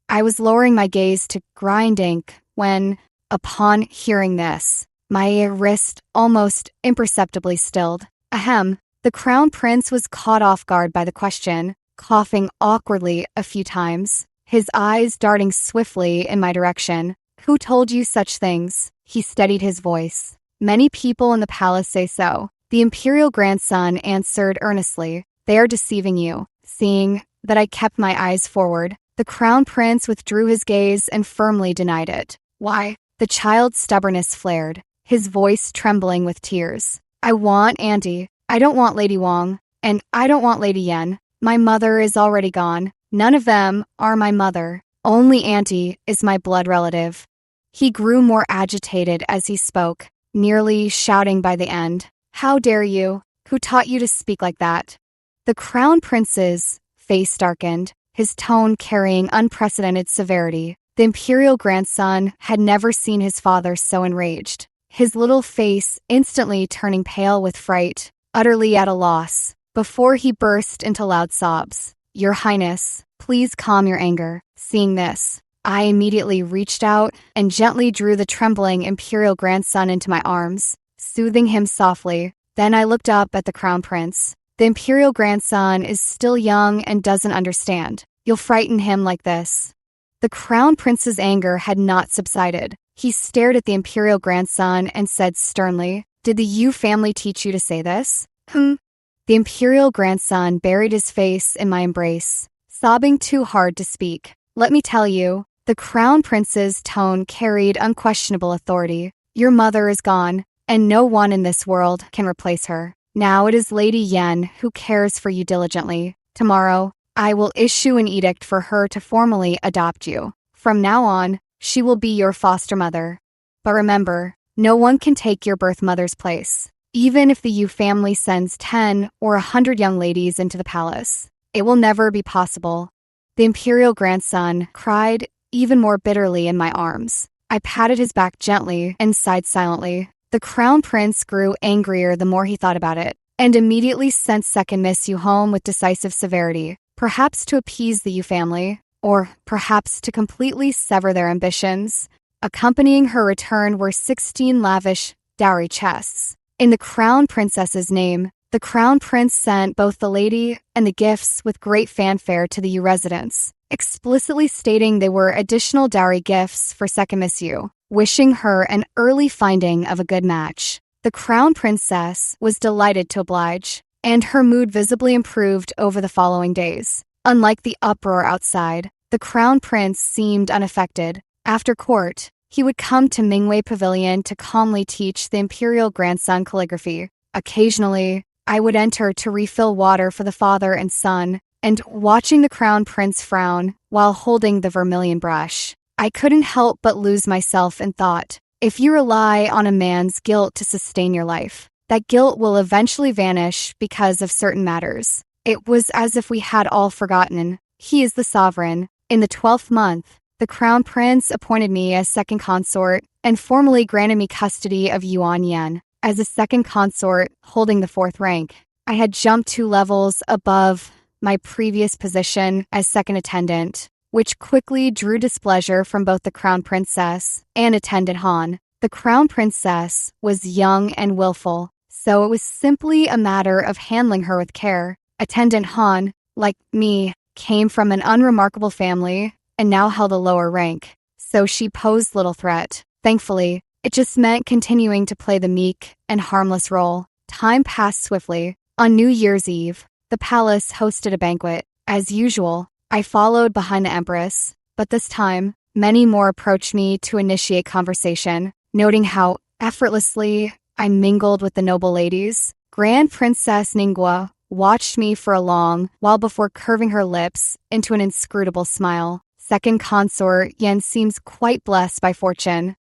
I was lowering my gaze to grind ink when, upon hearing this, my wrist almost imperceptibly stilled. Ahem. The crown prince was caught off guard by the question, coughing awkwardly a few times, his eyes darting swiftly in my direction. "Who told you such things?" He steadied his voice. "Many people in the palace say so," the imperial grandson answered earnestly. "They are deceiving you." Seeing that I kept my eyes forward, the crown prince withdrew his gaze and firmly denied it. "Why?" The child's stubbornness flared, his voice trembling with tears. "I want Auntie. I don't want Lady Wong, and I don't want Lady Yen. My mother is already gone. None of them are my mother. Only Auntie is my blood relative." He grew more agitated as he spoke, nearly shouting by the end. "How dare you? Who taught you to speak like that?" The crown prince's face darkened, his tone carrying unprecedented severity. The imperial grandson had never seen his father so enraged, his little face instantly turning pale with fright, utterly at a loss, before he burst into loud sobs. "Your Highness, please calm your anger." Seeing this, I immediately reached out and gently drew the trembling imperial grandson into my arms, soothing him softly. Then I looked up at the crown prince. "The imperial grandson is still young and doesn't understand. You'll frighten him like this." The crown prince's anger had not subsided. He stared at the imperial grandson and said sternly, "Did the Yu family teach you to say this?" The imperial grandson buried his face in my embrace, sobbing too hard to speak. "Let me tell you," the crown prince's tone carried unquestionable authority. "Your mother is gone, and no one in this world can replace her. Now it is Lady Yen who cares for you diligently. Tomorrow, I will issue an edict for her to formally adopt you. From now on, she will be your foster mother. But remember, no one can take your birth mother's place. Even if the Yu family sends 10 or 100 young ladies into the palace, it will never be possible." The imperial grandson cried even more bitterly in my arms. I patted his back gently and sighed silently. The crown prince grew angrier the more he thought about it, and immediately sent second Miss Yu home with decisive severity, perhaps to appease the Yu family, or perhaps to completely sever their ambitions. Accompanying her return were 16 lavish dowry chests. In the crown princess's name, the crown prince sent both the lady and the gifts with great fanfare to the Yu residence, explicitly stating they were additional dowry gifts for second Miss Yu, wishing her an early finding of a good match. The crown princess was delighted to oblige, and her mood visibly improved over the following days. Unlike the uproar outside, the crown prince seemed unaffected. After court, he would come to Mingwei Pavilion to calmly teach the imperial grandson calligraphy. Occasionally, I would enter to refill water for the father and son, and watching the crown prince frown while holding the vermilion brush, I couldn't help but lose myself in thought. If you rely on a man's guilt to sustain your life, that guilt will eventually vanish because of certain matters. It was as if we had all forgotten. He is the sovereign. In the 12th month, the crown prince appointed me as second consort and formally granted me custody of Yuan Yen. As a second consort holding the 4th rank, I had jumped 2 levels above my previous position as second attendant, which quickly drew displeasure from both the crown princess and attendant Han. The crown princess was young and willful, so it was simply a matter of handling her with care. Attendant Han, like me, came from an unremarkable family and now held a lower rank, so she posed little threat. Thankfully, it just meant continuing to play the meek and harmless role. Time passed swiftly. On New Year's Eve, the palace hosted a banquet. As usual, I followed behind the empress, but this time, many more approached me to initiate conversation, noting how effortlessly I mingled with the noble ladies. Grand Princess Ningguo watched me for a long while before curving her lips into an inscrutable smile. Second consort Yen seems quite blessed by fortune.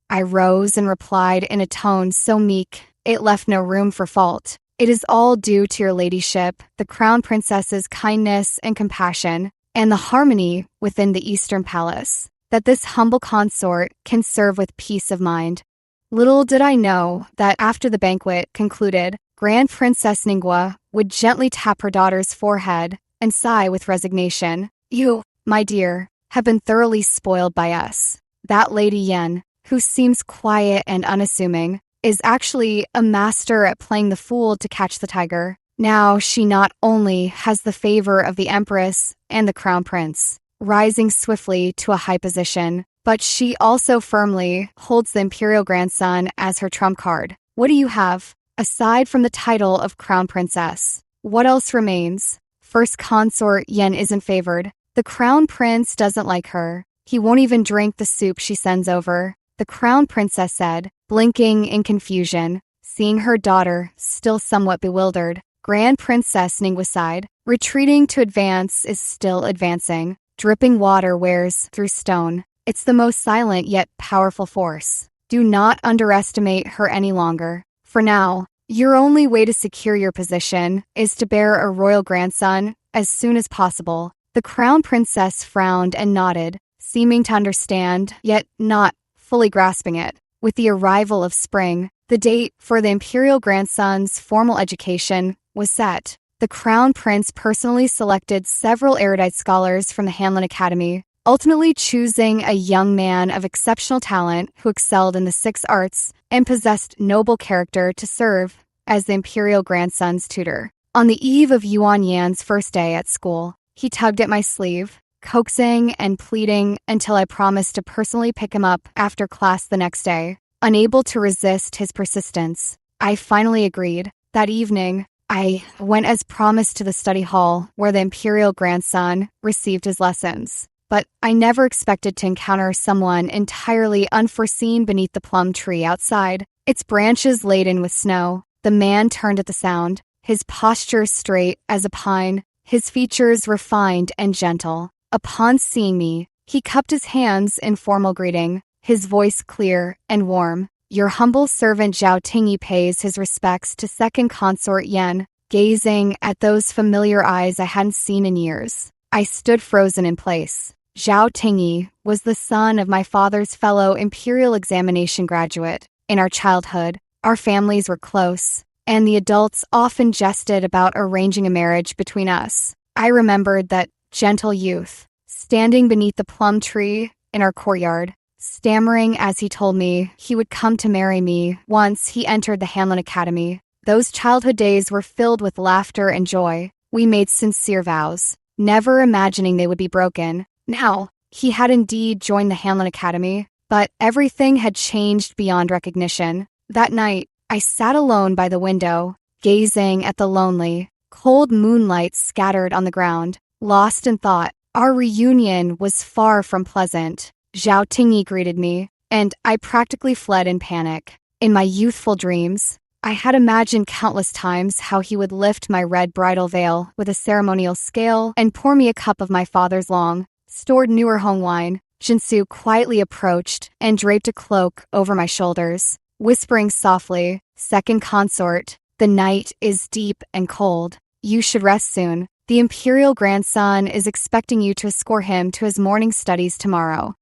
I rose and replied in a tone so meek it left no room for fault. "It is all due to your ladyship, the crown princess's kindness and compassion, and the harmony within the Eastern Palace." that this humble consort can serve with peace of mind. Little did I know that after the banquet concluded, Grand Princess Ningguo would gently tap her daughter's forehead and sigh with resignation. You, my dear, have been thoroughly spoiled by us. That Lady Yen, who seems quiet and unassuming, is actually a master at playing the fool to catch the tiger. Now she not only has the favor of the Empress and the Crown Prince, rising swiftly to a high position, but she also firmly holds the imperial grandson as her trump card. What do you have? Aside from the title of Crown Princess, what else remains? First consort Yen isn't favored. The Crown Prince doesn't like her. He won't even drink the soup she sends over, the Crown Princess said, blinking in confusion, seeing her daughter still somewhat bewildered. Grand Princess Ningguo sighed. Retreating to advance is still advancing. Dripping water wears through stone. It's the most silent yet powerful force. Do not underestimate her any longer. For now, your only way to secure your position is to bear a royal grandson as soon as possible. The Crown Princess frowned and nodded, seeming to understand, yet not fully grasping it. With the arrival of spring, the date for the imperial grandson's formal education was set. The Crown Prince personally selected several erudite scholars from the Hanlin Academy, ultimately choosing a young man of exceptional talent who excelled in the 6 arts and possessed noble character to serve as the imperial grandson's tutor. On the eve of Yuan Yan's first day at school, he tugged at my sleeve, coaxing and pleading until I promised to personally pick him up after class the next day. Unable to resist his persistence, I finally agreed. That evening, I went as promised to the study hall where the imperial grandson received his lessons. But I never expected to encounter someone entirely unforeseen beneath the plum tree outside, its branches laden with snow. The man turned at the sound, his posture straight as a pine, his features refined and gentle. Upon seeing me, he cupped his hands in formal greeting, his voice clear and warm. Your humble servant Zhao Tingyi pays his respects to second consort Yen, gazing at those familiar eyes I hadn't seen in years. I stood frozen in place. Zhao Tingyi was the son of my father's fellow imperial examination graduate. In our childhood, our families were close, and the adults often jested about arranging a marriage between us. I remembered that gentle youth, standing beneath the plum tree in our courtyard, stammering as he told me he would come to marry me once he entered the Hanlin Academy. Those childhood days were filled with laughter and joy. We made sincere vows, never imagining they would be broken. Now, he had indeed joined the Hanlin Academy, but everything had changed beyond recognition. That night, I sat alone by the window, gazing at the lonely, cold moonlight scattered on the ground, lost in thought. Our reunion was far from pleasant. Zhao Tingyi greeted me, and I practically fled in panic. In my youthful dreams, I had imagined countless times how he would lift my red bridal veil with a ceremonial scale and pour me a cup of my father's long, stored newer home wine. Jinsu quietly approached and draped a cloak over my shoulders, whispering softly, "Second consort, the night is deep and cold. You should rest soon. The imperial grandson is expecting you to escort him to his morning studies tomorrow."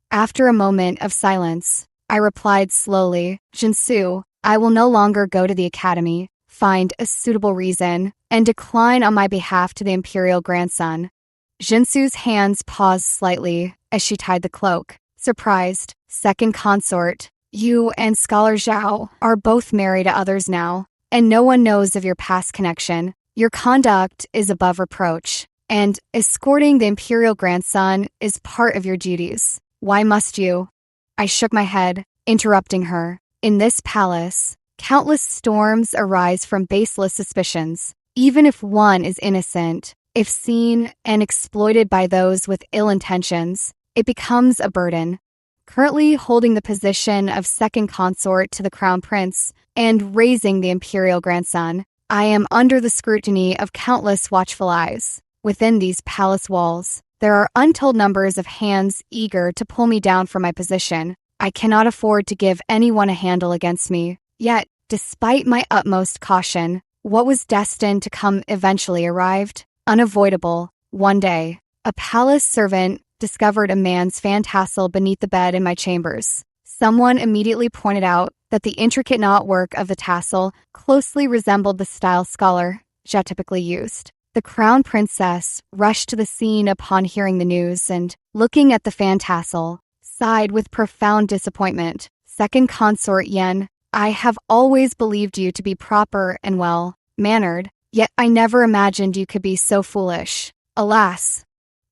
After a moment of silence, I replied slowly, "Jinsu, I will no longer go to the academy, find a suitable reason, and decline on my behalf to the imperial grandson." Jinsu's hands paused slightly as she tied the cloak. Surprised, second consort, you and Scholar Zhao are both married to others now, and no one knows of your past connection. Your conduct is above reproach, and escorting the imperial grandson is part of your duties. Why must you? I shook my head, interrupting her. In this palace, countless storms arise from baseless suspicions. Even if one is innocent, if seen and exploited by those with ill intentions, it becomes a burden. Currently holding the position of second consort to the crown prince and raising the imperial grandson, I am under the scrutiny of countless watchful eyes. Within these palace walls, there are untold numbers of hands eager to pull me down from my position. I cannot afford to give anyone a handle against me. Yet, despite my utmost caution, what was destined to come eventually arrived. Unavoidable. One day, a palace servant discovered a man's fan tassel beneath the bed in my chambers. Someone immediately pointed out that the intricate knotwork of the tassel closely resembled the style scholar Zhao typically used. The crown princess rushed to the scene upon hearing the news and, looking at the fan tassel, sighed with profound disappointment. Second consort Yen, I have always believed you to be proper and well-mannered, yet I never imagined you could be so foolish. Alas,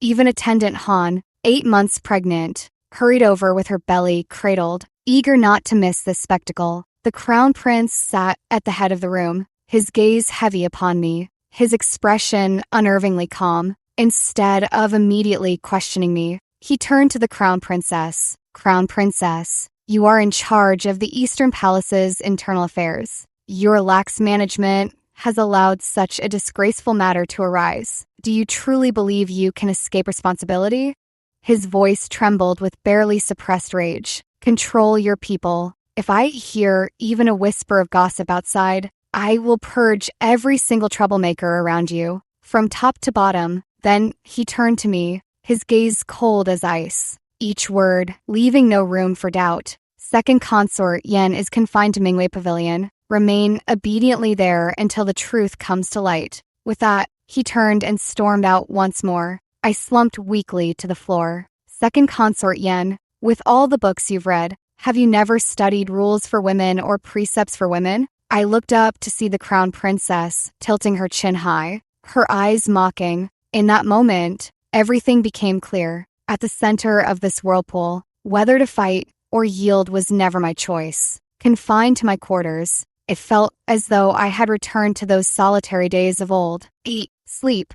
even attendant Han, 8 months pregnant, hurried over with her belly cradled, eager not to miss this spectacle. The crown prince sat at the head of the room, his gaze heavy upon me, his expression unnervingly calm. Instead of immediately questioning me, he turned to the crown princess. Crown princess, you are in charge of the Eastern Palace's internal affairs. Your lax management has allowed such a disgraceful matter to arise. Do you truly believe you can escape responsibility? His voice trembled with barely suppressed rage. Control your people. If I hear even a whisper of gossip outside, I will purge every single troublemaker around you, from top to bottom. Then he turned to me, his gaze cold as ice, each word leaving no room for doubt. Second consort Yen is confined to Mingwei Pavilion. Remain obediently there until the truth comes to light. With that, he turned and stormed out once more. I slumped weakly to the floor. Second consort Yen, with all the books you've read, have you never studied rules for women or precepts for women? I looked up to see the crown princess tilting her chin high, her eyes mocking. In that moment, everything became clear. At the center of this whirlpool, whether to fight or yield was never my choice. Confined to my quarters, it felt as though I had returned to those solitary days of old. Eat, sleep,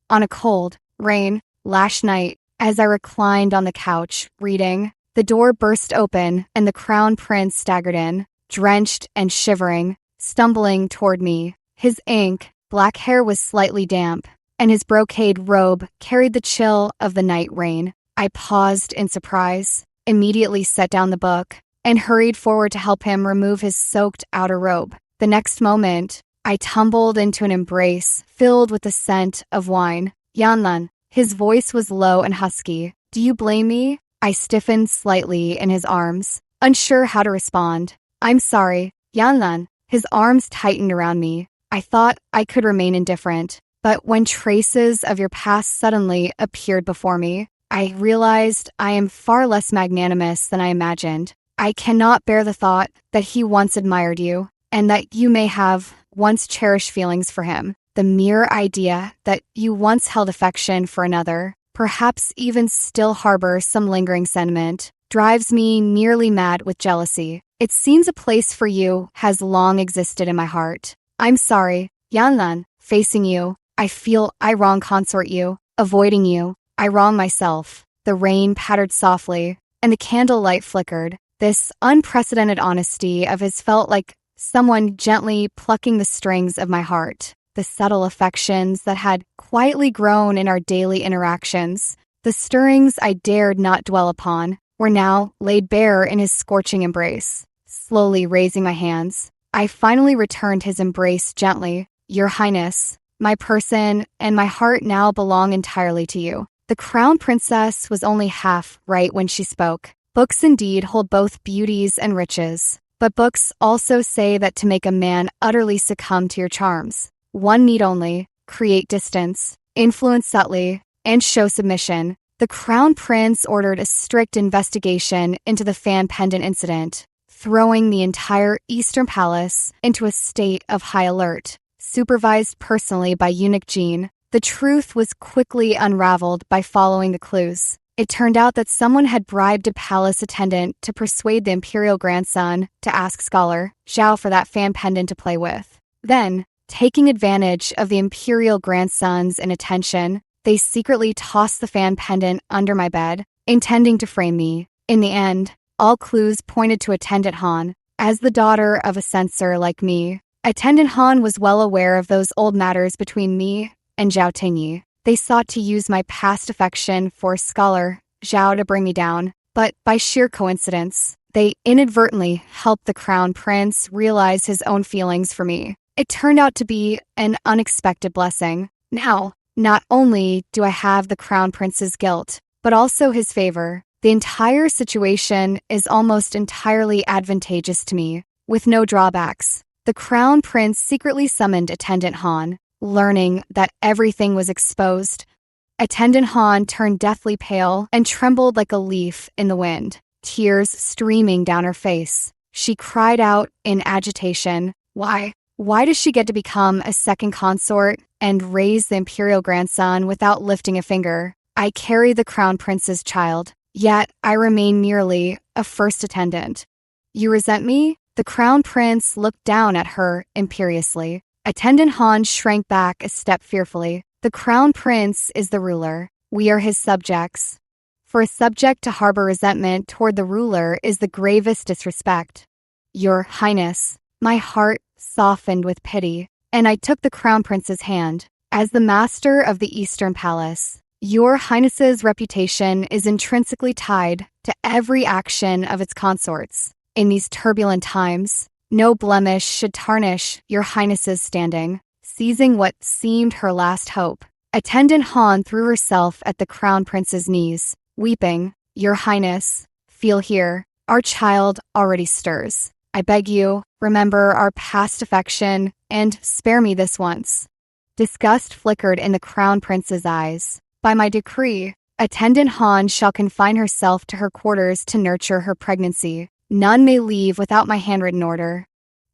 on a cold, rain-lashed night. As I reclined on the couch, reading, the door burst open and the crown prince staggered in, drenched and shivering, stumbling toward me. His black hair was slightly damp, and his brocade robe carried the chill of the night rain. I paused in surprise, immediately set down the book, and hurried forward to help him remove his soaked outer robe. The next moment, I tumbled into an embrace filled with the scent of wine. Yanlan, his voice was low and husky. Do you blame me? I stiffened slightly in his arms, unsure how to respond. I'm sorry, Yanlan. His arms tightened around me. I thought I could remain indifferent, but when traces of your past suddenly appeared before me, I realized I am far less magnanimous than I imagined. I cannot bear the thought that he once admired you, and that you may have once cherished feelings for him. The mere idea that you once held affection for another, perhaps even still harbor some lingering sentiment, drives me nearly mad with jealousy. It seems a place for you has long existed in my heart. I'm sorry, Yanlan, facing you, I feel I wrong consort you, avoiding you, I wrong myself. The rain pattered softly, and the candlelight flickered. This unprecedented honesty of his felt like someone gently plucking the strings of my heart. The subtle affections that had quietly grown in our daily interactions, the stirrings I dared not dwell upon, were now laid bare in his scorching embrace. Slowly raising my hands, I finally returned his embrace gently. Your Highness, my person and my heart now belong entirely to you. The crown princess was only half right when she spoke. Books indeed hold both beauties and riches, but books also say that to make a man utterly succumb to your charms, one need only create distance, influence subtly, and show submission. The crown prince ordered a strict investigation into the fan pendant incident, throwing the entire Eastern Palace into a state of high alert. Supervised personally by eunuch Jean, the truth was quickly unraveled by following the clues. It turned out that someone had bribed a palace attendant to persuade the imperial grandson to ask scholar Zhao for that fan pendant to play with. Then, taking advantage of the imperial grandson's inattention, they secretly tossed the fan pendant under my bed, intending to frame me. In the end, all clues pointed to Attendant Han. As the daughter of a censor like me, Attendant Han was well aware of those old matters between me and Zhao Tingyi. They sought to use my past affection for scholar Zhao to bring me down, but by sheer coincidence, they inadvertently helped the crown prince realize his own feelings for me. It turned out to be an unexpected blessing. Now Not only do I have the crown prince's guilt, but also his favor. The entire situation is almost entirely advantageous to me, with no drawbacks. The crown prince secretly summoned Attendant Han, learning that everything was exposed. Attendant Han turned deathly pale and trembled like a leaf in the wind, tears streaming down her face. She cried out in agitation, "Why? Why does she get to become a second consort and raise the imperial grandson without lifting a finger? I carry the crown prince's child, yet I remain merely a first attendant. You resent me?" The crown prince looked down at her imperiously. Attendant Han shrank back a step fearfully. The crown prince is the ruler. We are his subjects. For a subject to harbor resentment toward the ruler is the gravest disrespect. Your Highness, my heart softened with pity, and I took the crown prince's hand. As the master of the Eastern Palace, your Highness's reputation is intrinsically tied to every action of its consorts. In these turbulent times, no blemish should tarnish your Highness's standing. Seizing what seemed her last hope, Attendant Han threw herself at the crown prince's knees, weeping. Your Highness, feel here. Our child already stirs. I beg you, remember our past affection and spare me this once. Disgust flickered in the crown prince's eyes. By my decree, Attendant Han shall confine herself to her quarters to nurture her pregnancy. None may leave without my handwritten order.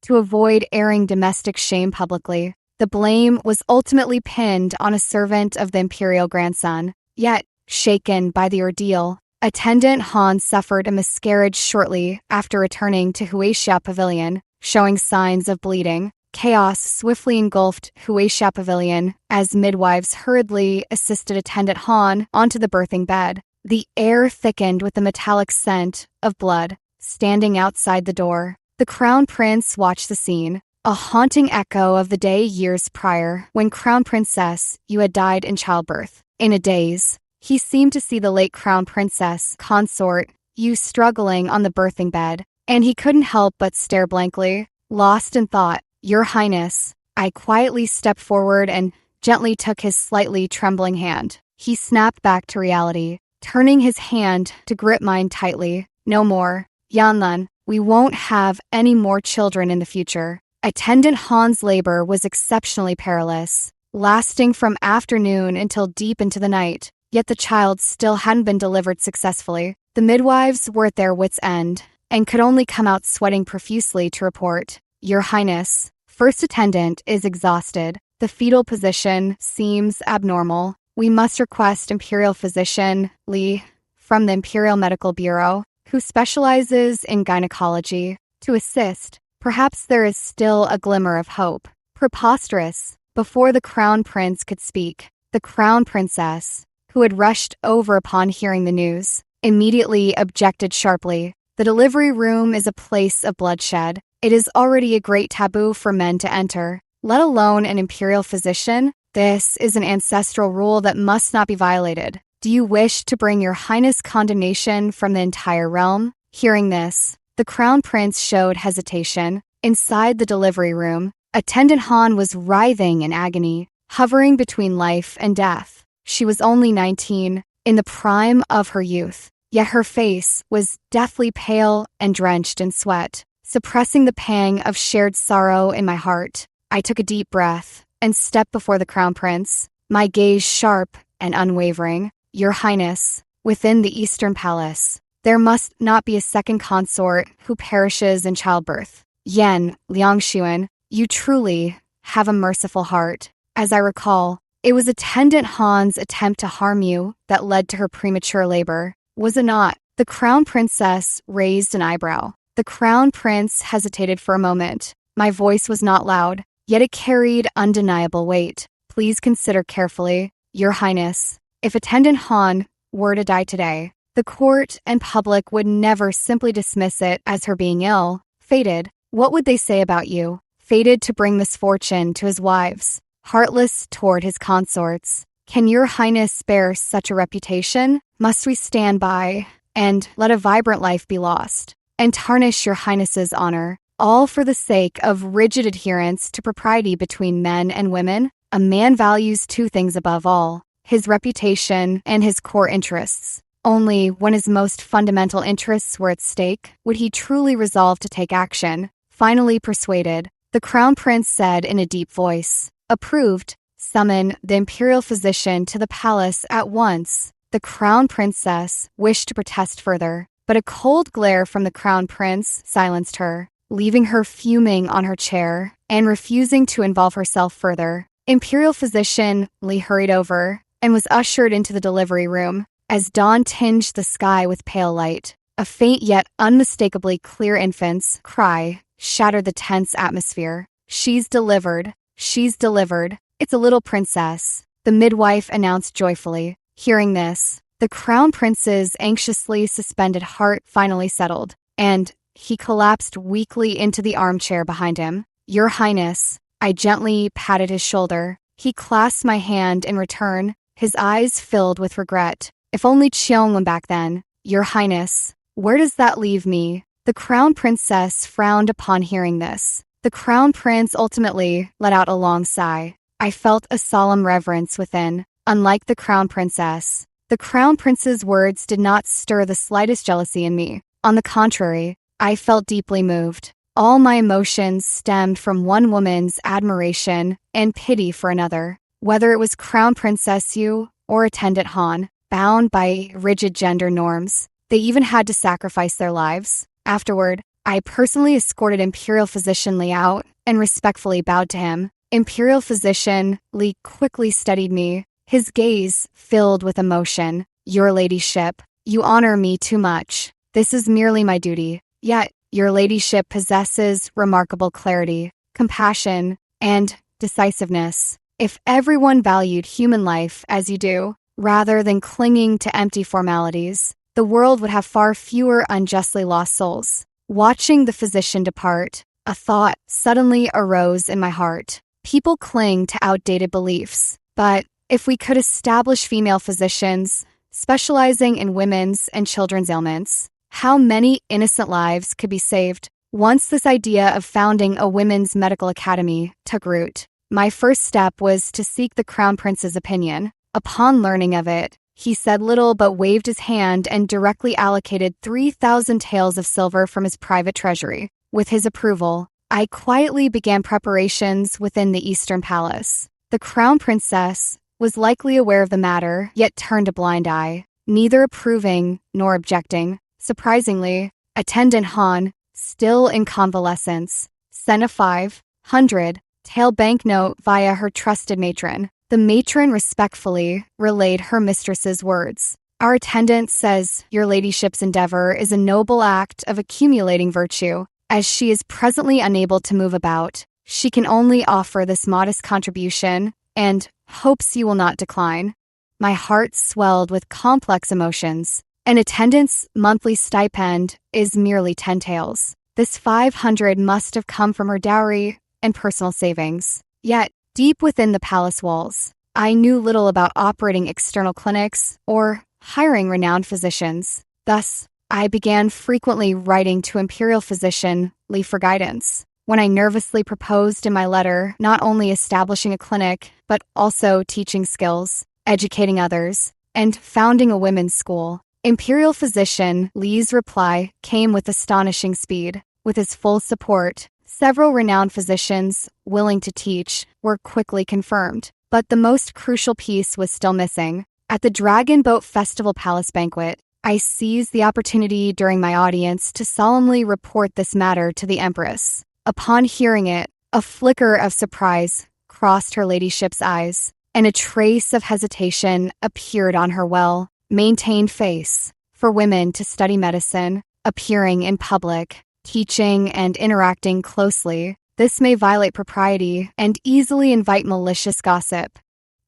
To avoid airing domestic shame publicly, the blame was ultimately pinned on a servant of the imperial grandson. Yet, shaken by the ordeal, Attendant Han suffered a miscarriage shortly after returning to Huaxia Pavilion, showing signs of bleeding. Chaos swiftly engulfed Huaxia Pavilion as midwives hurriedly assisted Attendant Han onto the birthing bed. The air thickened with the metallic scent of blood. Standing outside the door, the crown prince watched the scene, a haunting echo of the day years prior when Crown Princess Yu had died in childbirth. In a daze, he seemed to see the late crown princess consort Yu struggling on the birthing bed, and he couldn't help but stare blankly, lost in thought. Your Highness, I quietly stepped forward and gently took his slightly trembling hand. He snapped back to reality, turning his hand to grip mine tightly. No more. Yanlan, we won't have any more children in the future. Attendant Han's labor was exceptionally perilous, lasting from afternoon until deep into the night, yet the child still hadn't been delivered successfully. The midwives were at their wits' end, and could only come out sweating profusely to report, Your Highness, first attendant is exhausted. The fetal position seems abnormal. We must request Imperial Physician Li from the Imperial Medical Bureau, who specializes in gynecology, to assist. Perhaps there is still a glimmer of hope. Preposterous. Before the crown prince could speak, the crown princess, who had rushed over upon hearing the news, immediately objected sharply. The delivery room is a place of bloodshed. It is already a great taboo for men to enter, let alone an imperial physician. This is an ancestral rule that must not be violated. Do you wish to bring your Highness condemnation from the entire realm? Hearing this, the crown prince showed hesitation. Inside the delivery room, Attendant Han was writhing in agony, hovering between life and death. She was only 19, in the prime of her youth, yet her face was deathly pale and drenched in sweat, suppressing the pang of shared sorrow in my heart. I took a deep breath and stepped before the crown prince, my gaze sharp and unwavering. Your Highness, within the Eastern Palace, there must not be a second consort who perishes in childbirth. Yen Liangxuan, you truly have a merciful heart. As I recall, it was Attendant Han's attempt to harm you that led to her premature labor, was it not? The crown princess raised an eyebrow. The crown prince hesitated for a moment. My voice was not loud, yet it carried undeniable weight. Please consider carefully, Your Highness. If Attendant Han were to die today, the court and public would never simply dismiss it as her being ill, fated. What would they say about you? Fated to bring misfortune to his wives, heartless toward his consorts. Can Your Highness spare such a reputation? Must we stand by and let a vibrant life be lost, and tarnish Your Highness's honor, all for the sake of rigid adherence to propriety between men and women? A man values two things above all: his reputation and his core interests. Only when his most fundamental interests were at stake would he truly resolve to take action. Finally persuaded, the crown prince said in a deep voice, "Approved. Summon the imperial physician to the palace at once." The crown princess wished to protest further, but a cold glare from the crown prince silenced her, leaving her fuming on her chair and refusing to involve herself further. Imperial physician Lee hurried over and was ushered into the delivery room. As dawn tinged the sky with pale light, a faint yet unmistakably clear infant's cry shattered the tense atmosphere. "She's delivered. She's delivered. It's a little princess," the midwife announced joyfully. Hearing this, the crown prince's anxiously suspended heart finally settled, and he collapsed weakly into the armchair behind him. "Your Highness," I gently patted his shoulder. He clasped my hand in return, his eyes filled with regret. "If only Cheong went back then." "Your Highness, where does that leave me?" The crown princess frowned upon hearing this. The crown prince ultimately let out a long sigh. I felt a solemn reverence within. Unlike the crown princess, the crown prince's words did not stir the slightest jealousy in me. On the contrary, I felt deeply moved. All my emotions stemmed from one woman's admiration and pity for another. Whether it was Crown Princess Yu or Attendant Han, bound by rigid gender norms, they even had to sacrifice their lives. Afterward, I personally escorted Imperial Physician Li out and respectfully bowed to him. Imperial Physician Li quickly studied me, his gaze filled with emotion. "Your ladyship, you honor me too much. This is merely my duty. Yet, your ladyship possesses remarkable clarity, compassion, and decisiveness. If everyone valued human life as you do, rather than clinging to empty formalities, the world would have far fewer unjustly lost souls." Watching the physician depart, a thought suddenly arose in my heart. People cling to outdated beliefs, but if we could establish female physicians specializing in women's and children's ailments, how many innocent lives could be saved? Once this idea of founding a women's medical academy took root, my first step was to seek the crown prince's opinion. Upon learning of it, he said little but waved his hand and directly allocated 3,000 taels of silver from his private treasury. With his approval, I quietly began preparations within the Eastern Palace. The crown princess was likely aware of the matter, yet turned a blind eye, neither approving nor objecting. Surprisingly, Attendant Han, still in convalescence, sent a 500-tael banknote via her trusted matron. The matron respectfully relayed her mistress's words. "Our attendant says your ladyship's endeavor is a noble act of accumulating virtue. As she is presently unable to move about, she can only offer this modest contribution and hopes you will not decline." My heart swelled with complex emotions. An attendant's monthly stipend is merely 10 taels. This 500 must have come from her dowry and personal savings. Yet, deep within the palace walls, I knew little about operating external clinics or hiring renowned physicians. Thus, I began frequently writing to Imperial Physician Li for guidance. When I nervously proposed in my letter not only establishing a clinic, but also teaching skills, educating others, and founding a women's school, Imperial Physician Li's reply came with astonishing speed. With his full support, several renowned physicians willing to teach were quickly confirmed. But the most crucial piece was still missing. At the Dragon Boat Festival Palace banquet, I seized the opportunity during my audience to solemnly report this matter to the Empress. Upon hearing it, a flicker of surprise crossed her ladyship's eyes, and a trace of hesitation appeared on her well-maintained face. For women to study medicine, appearing in public, teaching and interacting closely, this may violate propriety and easily invite malicious gossip.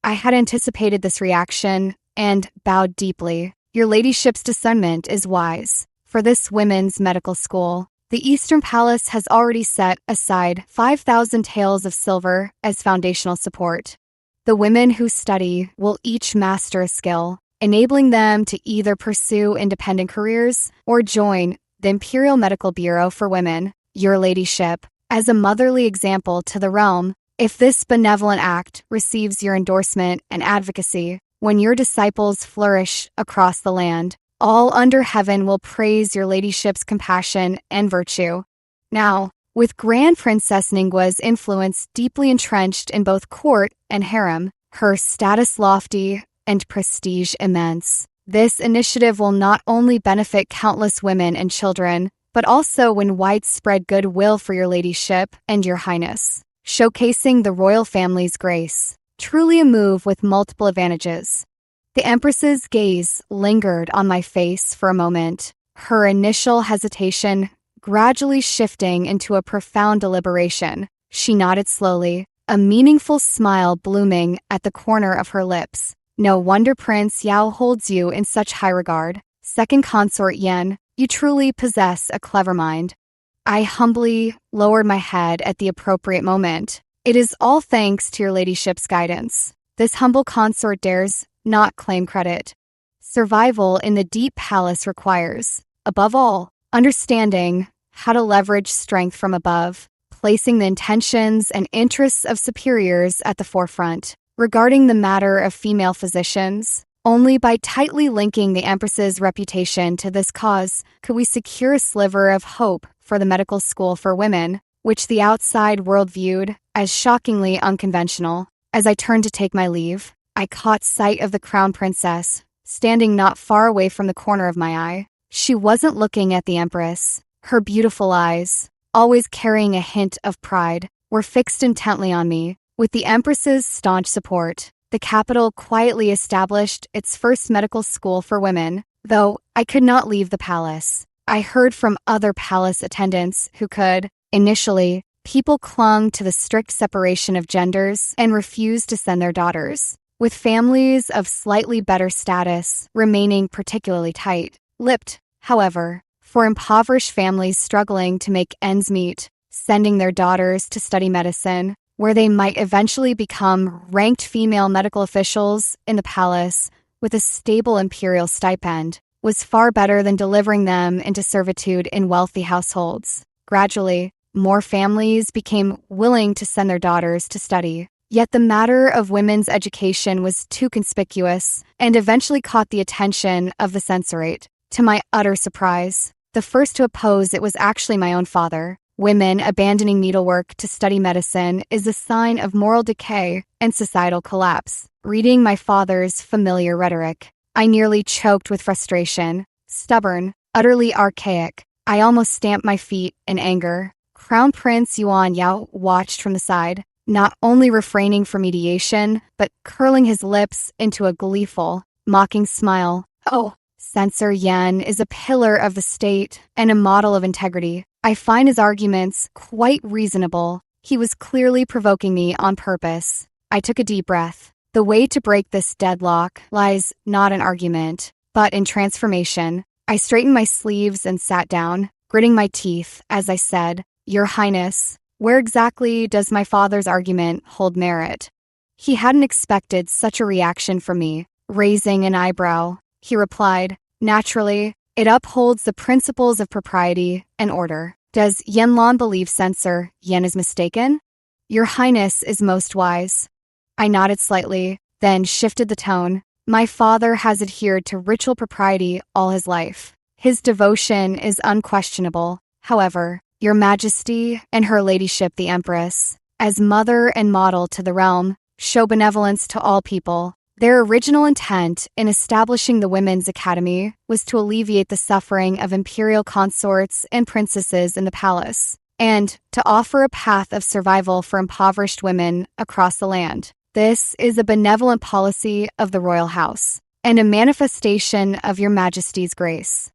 I had anticipated this reaction and bowed deeply. Your ladyship's discernment is wise. For this women's medical school, the Eastern Palace has already set aside 5,000 taels of silver as foundational support. The women who study will each master a skill, enabling them to either pursue independent careers or join the Imperial Medical Bureau for Women. Your ladyship, as a motherly example to the realm, If this benevolent act receives your endorsement and advocacy, when your disciples flourish across the land, all under heaven will praise your ladyship's compassion and virtue. Now, with Grand Princess Ninggua's influence deeply entrenched in both court and harem, her status lofty and prestige immense, this initiative will not only benefit countless women and children, but also win widespread goodwill for your ladyship and your highness, showcasing the royal family's grace. Truly a move with multiple advantages. The Empress's gaze lingered on my face for a moment, her initial hesitation gradually shifting into a profound deliberation. She nodded slowly, a meaningful smile blooming at the corner of her lips. No wonder Prince Yao holds you in such high regard. Second Consort Yen, you truly possess a clever mind. I humbly lowered my head at the appropriate moment. It is all thanks to your ladyship's guidance. This humble consort dares not claim credit. Survival in the deep palace requires, above all, understanding how to leverage strength from above, placing the intentions and interests of superiors at the forefront. Regarding the matter of female physicians, only by tightly linking the Empress's reputation to this cause could we secure a sliver of hope for the medical school for women, which the outside world viewed as shockingly unconventional. As I turned to take my leave, I caught sight of the Crown Princess, standing not far away from the corner of my eye. She wasn't looking at the Empress. Her beautiful eyes, always carrying a hint of pride, were fixed intently on me. With the Empress's staunch support, the capital quietly established its first medical school for women. Though I could not leave the palace, I heard from other palace attendants who could. Initially, people clung to the strict separation of genders and refused to send their daughters, with families of slightly better status remaining particularly tight-lipped. However, for impoverished families struggling to make ends meet, sending their daughters to study medicine, where they might eventually become ranked female medical officials in the palace with a stable imperial stipend, was far better than delivering them into servitude in wealthy households. Gradually, more families became willing to send their daughters to study. Yet the matter of women's education was too conspicuous and eventually caught the attention of the censorate. To my utter surprise, the first to oppose it was actually my own father. Women abandoning needlework to study medicine is a sign of moral decay and societal collapse. Reading my father's familiar rhetoric, I nearly choked with frustration. Stubborn, utterly archaic, I almost stamped my feet in anger. Crown Prince Yuan Yao watched from the side, not only refraining from mediation, but curling his lips into a gleeful, mocking smile. Oh, Censor Yan is a pillar of the state and a model of integrity. I find his arguments quite reasonable. He was clearly provoking me on purpose. I took a deep breath. The way to break this deadlock lies not in argument, but in transformation. I straightened my sleeves and sat down, gritting my teeth as I said, "Your Highness, where exactly does my father's argument hold merit?" He hadn't expected such a reaction from me. Raising an eyebrow, he replied, "Naturally, it upholds the principles of propriety and order. Does Yanlan believe Censor Yan is mistaken?" "Your Highness is most wise." I nodded slightly, then shifted the tone. "My father has adhered to ritual propriety all his life. His devotion is unquestionable. However, Your Majesty and Her Ladyship the Empress, as mother and model to the realm, show benevolence to all people. Their original intent in establishing the Women's Academy was to alleviate the suffering of imperial consorts and princesses in the palace, and to offer a path of survival for impoverished women across the land. This is a benevolent policy of the royal house, and a manifestation of Your Majesty's grace."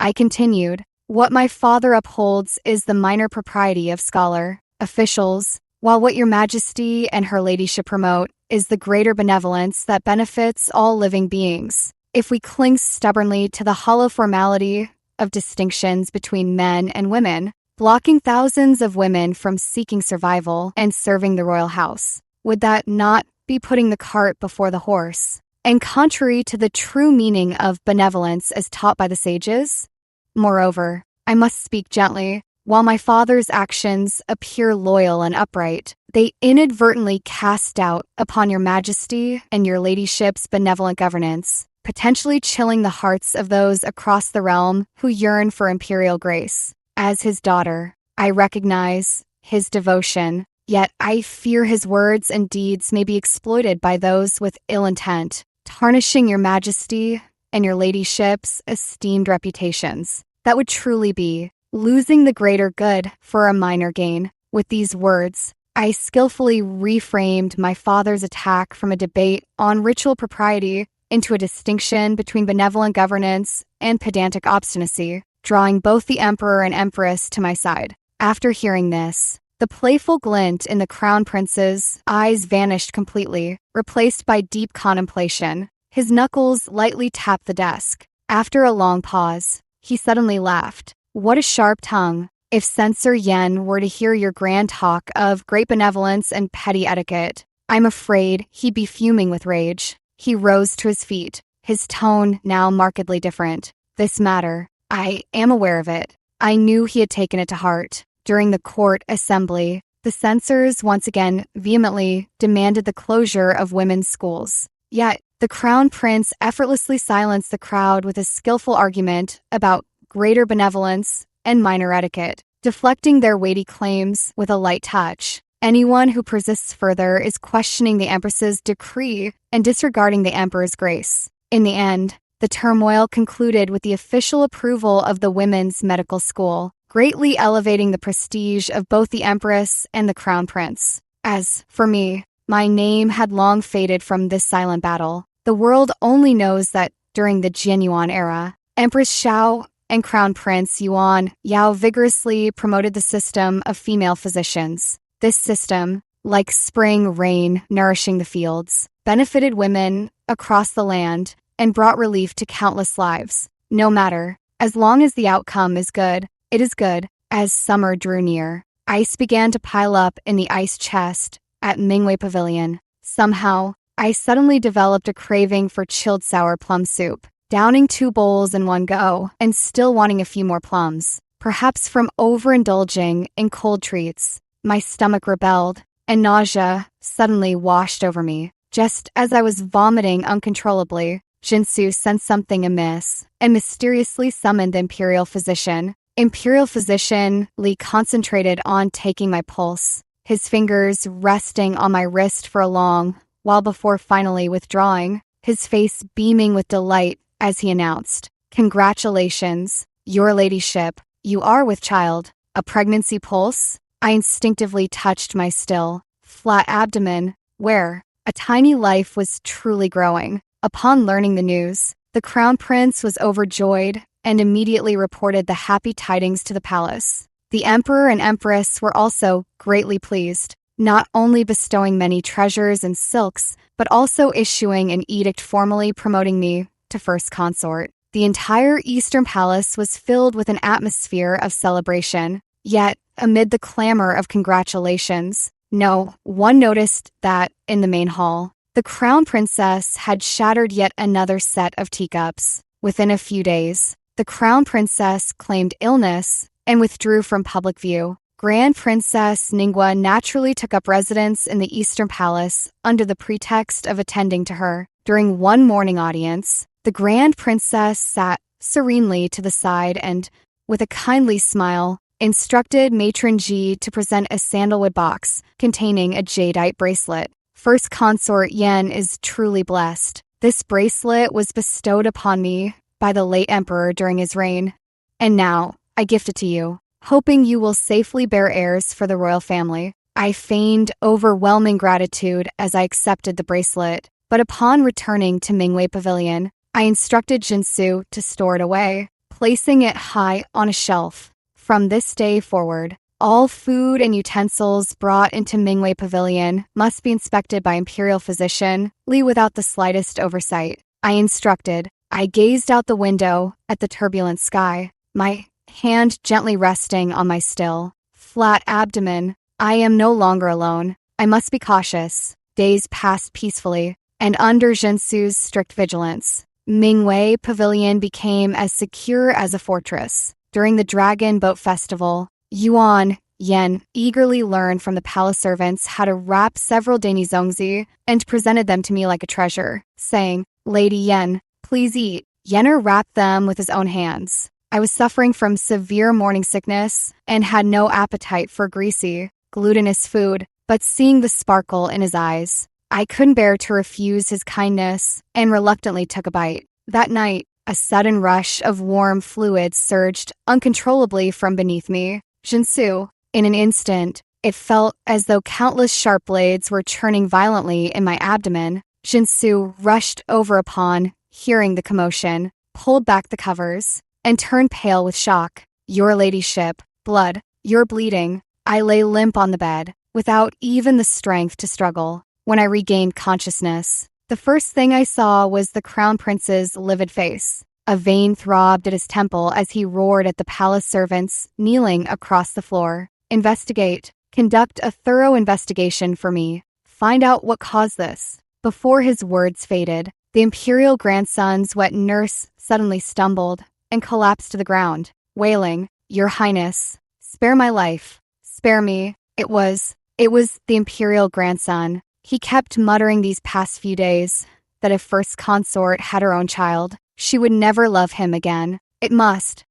I continued, "What my father upholds is the minor propriety of scholar, officials, while what Your Majesty and Her Ladyship promote is the greater benevolence that benefits all living beings. If we cling stubbornly to the hollow formality of distinctions between men and women, blocking thousands of women from seeking survival and serving the royal house, would that not be putting the cart before the horse, and contrary to the true meaning of benevolence as taught by the sages? Moreover, I must speak gently. While my father's actions appear loyal and upright, they inadvertently cast doubt upon your majesty and your ladyship's benevolent governance, potentially chilling the hearts of those across the realm who yearn for imperial grace. As his daughter, I recognize his devotion, yet I fear his words and deeds may be exploited by those with ill intent, tarnishing your majesty and your ladyship's esteemed reputations. That would truly be losing the greater good for a minor gain. With these words, I skillfully reframed my father's attack from a debate on ritual propriety into a distinction between benevolent governance and pedantic obstinacy, drawing both the emperor and empress to my side. After hearing this, the playful glint in the crown prince's eyes vanished completely, replaced by deep contemplation. His knuckles lightly tapped the desk. After a long pause, he suddenly laughed. What a sharp tongue! If Censor Yen were to hear your grand talk of great benevolence and petty etiquette, I'm afraid he'd be fuming with rage. He rose to his feet, his tone now markedly different. This matter, I am aware of it. I knew he had taken it to heart. During the court assembly, the censors once again vehemently demanded the closure of women's schools. Yet, the crown prince effortlessly silenced the crowd with a skillful argument about greater benevolence and minor etiquette, deflecting their weighty claims with a light touch. Anyone who persists further is questioning the empress's decree and disregarding the emperor's grace. In the end, the turmoil concluded with the official approval of the women's medical school, greatly elevating the prestige of both the empress and the crown prince. As for me, my name had long faded from this silent battle. The world only knows that during the Jianyuan era, Empress Xiao and Crown Prince Yuan Yao vigorously promoted the system of female physicians. This system, like spring rain nourishing the fields, benefited women across the land and brought relief to countless lives. No matter, as long as the outcome is good, it is good. As summer drew near, ice began to pile up in the ice chest at Mingwei Pavilion. Somehow, I suddenly developed a craving for chilled sour plum soup. Downing 2 bowls in one go, and still wanting a few more plums. Perhaps from overindulging in cold treats, my stomach rebelled, and nausea suddenly washed over me. Just as I was vomiting uncontrollably, Jinsu sensed something amiss, and mysteriously summoned the imperial physician. Imperial physician Li concentrated on taking my pulse, his fingers resting on my wrist for a long while before finally withdrawing, his face beaming with delight as he announced, "Congratulations, your ladyship, you are with child. A pregnancy pulse?" I instinctively touched my still, flat abdomen, where a tiny life was truly growing. Upon learning the news, the crown prince was overjoyed and immediately reported the happy tidings to the palace. The emperor and empress were also greatly pleased, not only bestowing many treasures and silks, but also issuing an edict formally promoting me to first consort. The entire Eastern Palace was filled with an atmosphere of celebration. Yet, amid the clamor of congratulations, no one noticed that, in the main hall, the crown princess had shattered yet another set of teacups. Within a few days, the crown princess claimed illness and withdrew from public view. Grand Princess Ningguo naturally took up residence in the Eastern Palace under the pretext of attending to her. During one morning audience, the Grand Princess sat serenely to the side and, with a kindly smile, instructed Matron Ji to present a sandalwood box containing a jadeite bracelet. First Consort Yen is truly blessed. This bracelet was bestowed upon me by the late emperor during his reign. And now, I gift it to you, hoping you will safely bear heirs for the royal family. I feigned overwhelming gratitude as I accepted the bracelet, but upon returning to Mingwei Pavilion, I instructed Jinsu to store it away, placing it high on a shelf. From this day forward, all food and utensils brought into Mingwei Pavilion must be inspected by Imperial Physician Li without the slightest oversight. I gazed out the window at the turbulent sky, my hand gently resting on my still, flat abdomen. I am no longer alone. I must be cautious. Days passed peacefully, and under Jinsu's strict vigilance, Mingwei Pavilion became as secure as a fortress. During the Dragon Boat Festival, Yuan Yen eagerly learned from the palace servants how to wrap several dainty zongzi and presented them to me like a treasure, saying, "Lady Yen, please eat." Yenner wrapped them with his own hands. I was suffering from severe morning sickness and had no appetite for greasy, glutinous food, but seeing the sparkle in his eyes, I couldn't bear to refuse his kindness and reluctantly took a bite. That night, a sudden rush of warm fluids surged uncontrollably from beneath me. Jinsu. In an instant, it felt as though countless sharp blades were churning violently in my abdomen. Jinsu rushed over upon, hearing the commotion, pulled back the covers, and turned pale with shock. "Your ladyship, blood, you're bleeding." I lay limp on the bed, without even the strength to struggle. When I regained consciousness, the first thing I saw was the crown prince's livid face. A vein throbbed at his temple as he roared at the palace servants kneeling across the floor. "Investigate. Conduct a thorough investigation for me. Find out what caused this." Before his words faded, the imperial grandson's wet nurse suddenly stumbled and collapsed to the ground, wailing, "Your Highness, spare my life. Spare me." It was the imperial grandson. He kept muttering these past few days that if first consort had her own child, she would never love him again. It must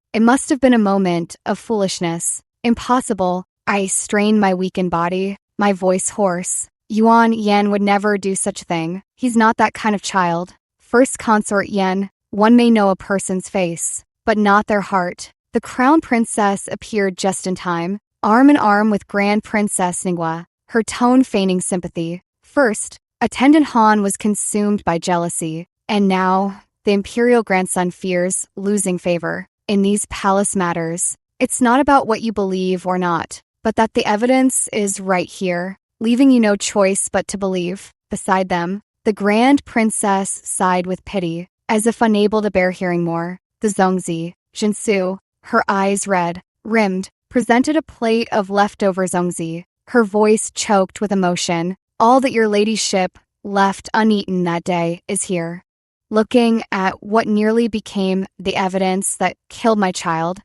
have been a moment of foolishness. Impossible. I strained my weakened body, my voice hoarse. Yuan Yen would never do such a thing. He's not that kind of child. First consort Yen, one may know a person's face, but not their heart. The crown princess appeared just in time, arm in arm with Grand Princess Ningguo, her tone feigning sympathy. First, attendant Han was consumed by jealousy, and now the imperial grandson fears losing favor. In these palace matters, it's not about what you believe or not, but that the evidence is right here, leaving you no choice but to believe. Beside them, the Grand Princess sighed with pity, as if unable to bear hearing more. The Zongzi, Jinsu, her eyes red, rimmed, presented a plate of leftover zongzi, her voice choked with emotion. "All that your ladyship left uneaten that day is here." Looking at what nearly became the evidence that killed my child,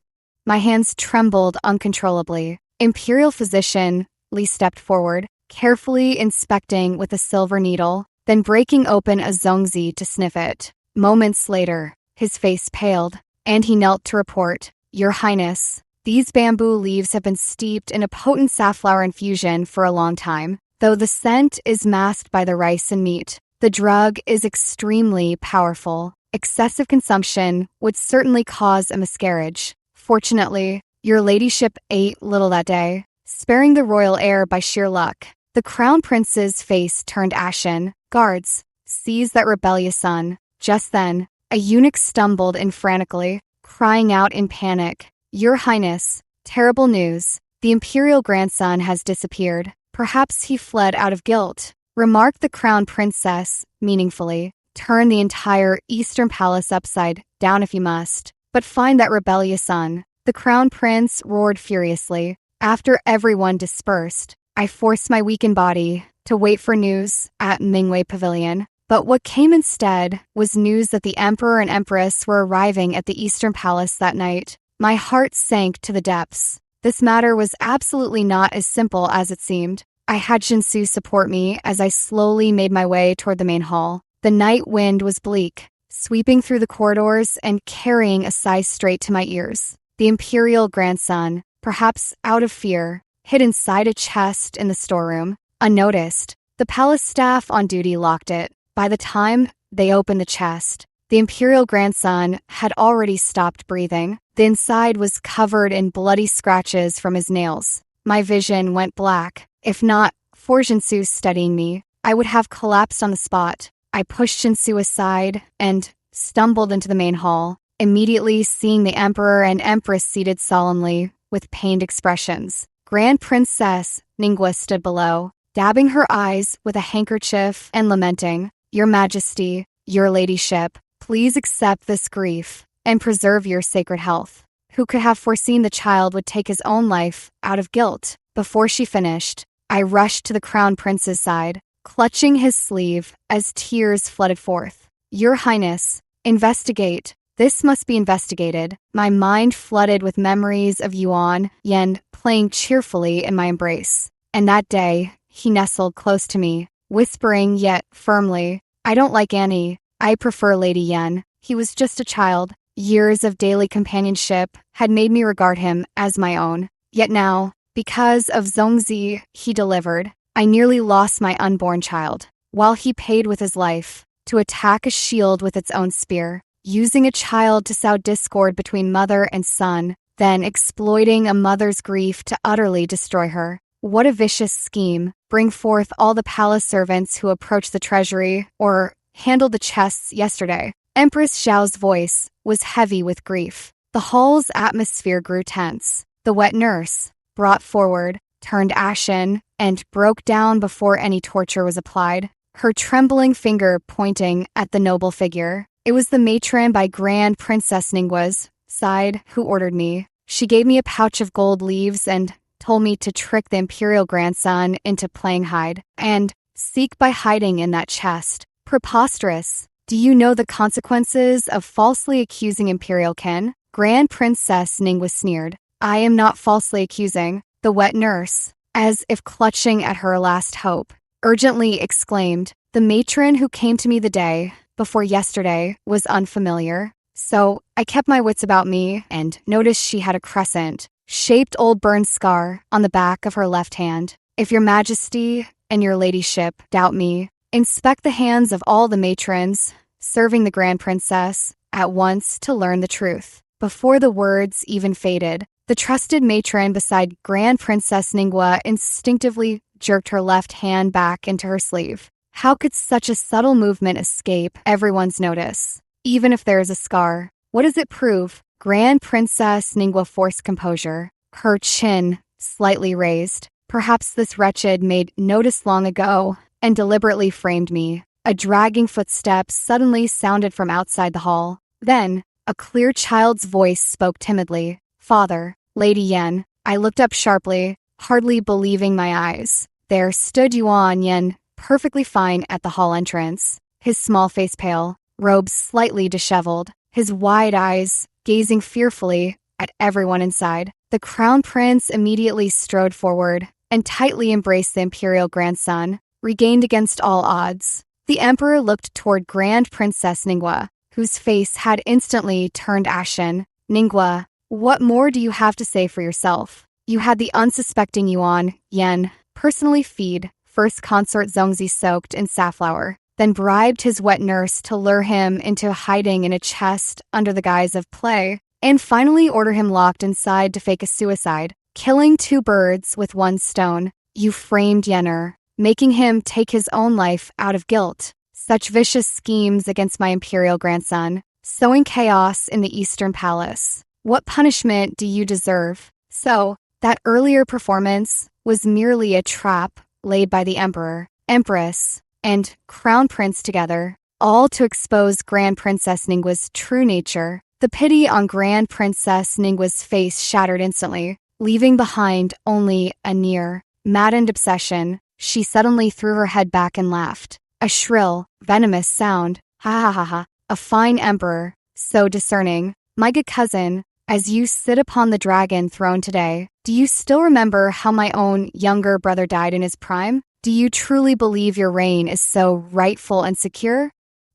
my hands trembled uncontrollably. Imperial physician Li stepped forward, carefully inspecting with a silver needle, then breaking open a zongzi to sniff it. Moments later, his face paled, and he knelt to report, "Your Highness, these bamboo leaves have been steeped in a potent safflower infusion for a long time. Though the scent is masked by the rice and meat, the drug is extremely powerful. Excessive consumption would certainly cause a miscarriage. Fortunately, your ladyship ate little that day, sparing the royal heir by sheer luck." The crown prince's face turned ashen. "Guards, seize that rebellious son." Just then, a eunuch stumbled in frantically, crying out in panic, "Your Highness, terrible news. The imperial grandson has disappeared. Perhaps he fled out of guilt," remarked the crown princess meaningfully. "Turn the entire eastern palace upside down if you must, but find that rebellious son." The crown prince roared furiously. After everyone dispersed, I forced my weakened body to wait for news at Mingwei Pavilion. But what came instead was news that the emperor and empress were arriving at the eastern palace that night. My heart sank to the depths. This matter was absolutely not as simple as it seemed. I had Jinsu support me as I slowly made my way toward the main hall. The night wind was bleak, sweeping through the corridors and carrying a sigh straight to my ears. The imperial grandson, perhaps out of fear, hid inside a chest in the storeroom. Unnoticed, the palace staff on duty locked it. By the time they opened the chest, the imperial grandson had already stopped breathing. The inside was covered in bloody scratches from his nails. My vision went black. If not for Jinsu studying me, I would have collapsed on the spot. I pushed Jinsu aside and stumbled into the main hall, immediately seeing the emperor and empress seated solemnly with pained expressions. Grand Princess Ningguo stood below, dabbing her eyes with a handkerchief and lamenting, "Your Majesty, your ladyship, please accept this grief and preserve your sacred health." Who could have foreseen the child would take his own life out of guilt? Before she finished, I rushed to the crown prince's side, clutching his sleeve as tears flooded forth. "Your Highness, investigate. This must be investigated. My mind flooded with memories of Yen playing cheerfully in my embrace. And that day, he nestled close to me, whispering yet firmly, "I don't like Annie. I prefer Lady Yen." He was just a child. Years of daily companionship had made me regard him as my own. Yet now, because of Zhongzi he delivered, I nearly lost my unborn child, while he paid with his life to attack a shield with its own spear, using a child to sow discord between mother and son, then exploiting a mother's grief to utterly destroy her. What a vicious scheme. Bring forth all the palace servants who approached the treasury or handled the chests yesterday. Empress Xiao's voice was heavy with grief. The hall's atmosphere grew tense. The wet nurse, brought forward, turned ashen, and broke down before any torture was applied, her trembling finger pointing at the noble figure. It was the matron by Grand Princess Ninggua's side who ordered me. She gave me a pouch of gold leaves and told me to trick the imperial grandson into playing hide and seek by hiding in that chest. Preposterous. Do you know the consequences of falsely accusing imperial kin? Grand Princess Ningwa sneered. I am not falsely accusing. The wet nurse, as if clutching at her last hope, urgently exclaimed. The matron who came to me the day before yesterday was unfamiliar, so I kept my wits about me and noticed she had a crescent-shaped old burn scar on the back of her left hand. If your majesty and your ladyship doubt me, inspect the hands of all the matrons serving the Grand Princess at once to learn the truth. Before the words even faded, the trusted matron beside Grand Princess Ningwa instinctively jerked her left hand back into her sleeve. How could such a subtle movement escape everyone's notice? Even if there is a scar, what does it prove? Grand Princess Ningwa forced composure, her chin slightly raised. Perhaps this wretched made notice long ago and deliberately framed me. A dragging footstep suddenly sounded from outside the hall. Then, a clear child's voice spoke timidly. Father, Lady Yen. I looked up sharply, hardly believing my eyes. There stood Yen, perfectly fine at the hall entrance, his small face pale, robes slightly disheveled, his wide eyes gazing fearfully at everyone inside. The crown prince immediately strode forward and tightly embraced the imperial grandson, regained against all odds. The emperor looked toward Grand Princess Ningwa, whose face had instantly turned ashen. Ningwa, what more do you have to say for yourself? You had the unsuspecting Yen personally feed first consort Zhongzi soaked in safflower, then bribed his wet nurse to lure him into hiding in a chest under the guise of play, and finally order him locked inside to fake a suicide, killing two birds with one stone. You framed Yenner, making him take his own life out of guilt. Such vicious schemes against my imperial grandson, sowing chaos in the Eastern Palace. What punishment do you deserve? So, that earlier performance was merely a trap laid by the emperor, empress, and crown prince together, all to expose Grand Princess Ninggua's true nature. The pity on Grand Princess Ninggua's face shattered instantly, leaving behind only a near, maddened obsession. She suddenly threw her head back and laughed. A shrill, venomous sound. Ha ha ha ha. A fine emperor, so discerning. My good cousin, as you sit upon the dragon throne today, do you still remember how my own younger brother died in his prime? Do you truly believe your reign is so rightful and secure?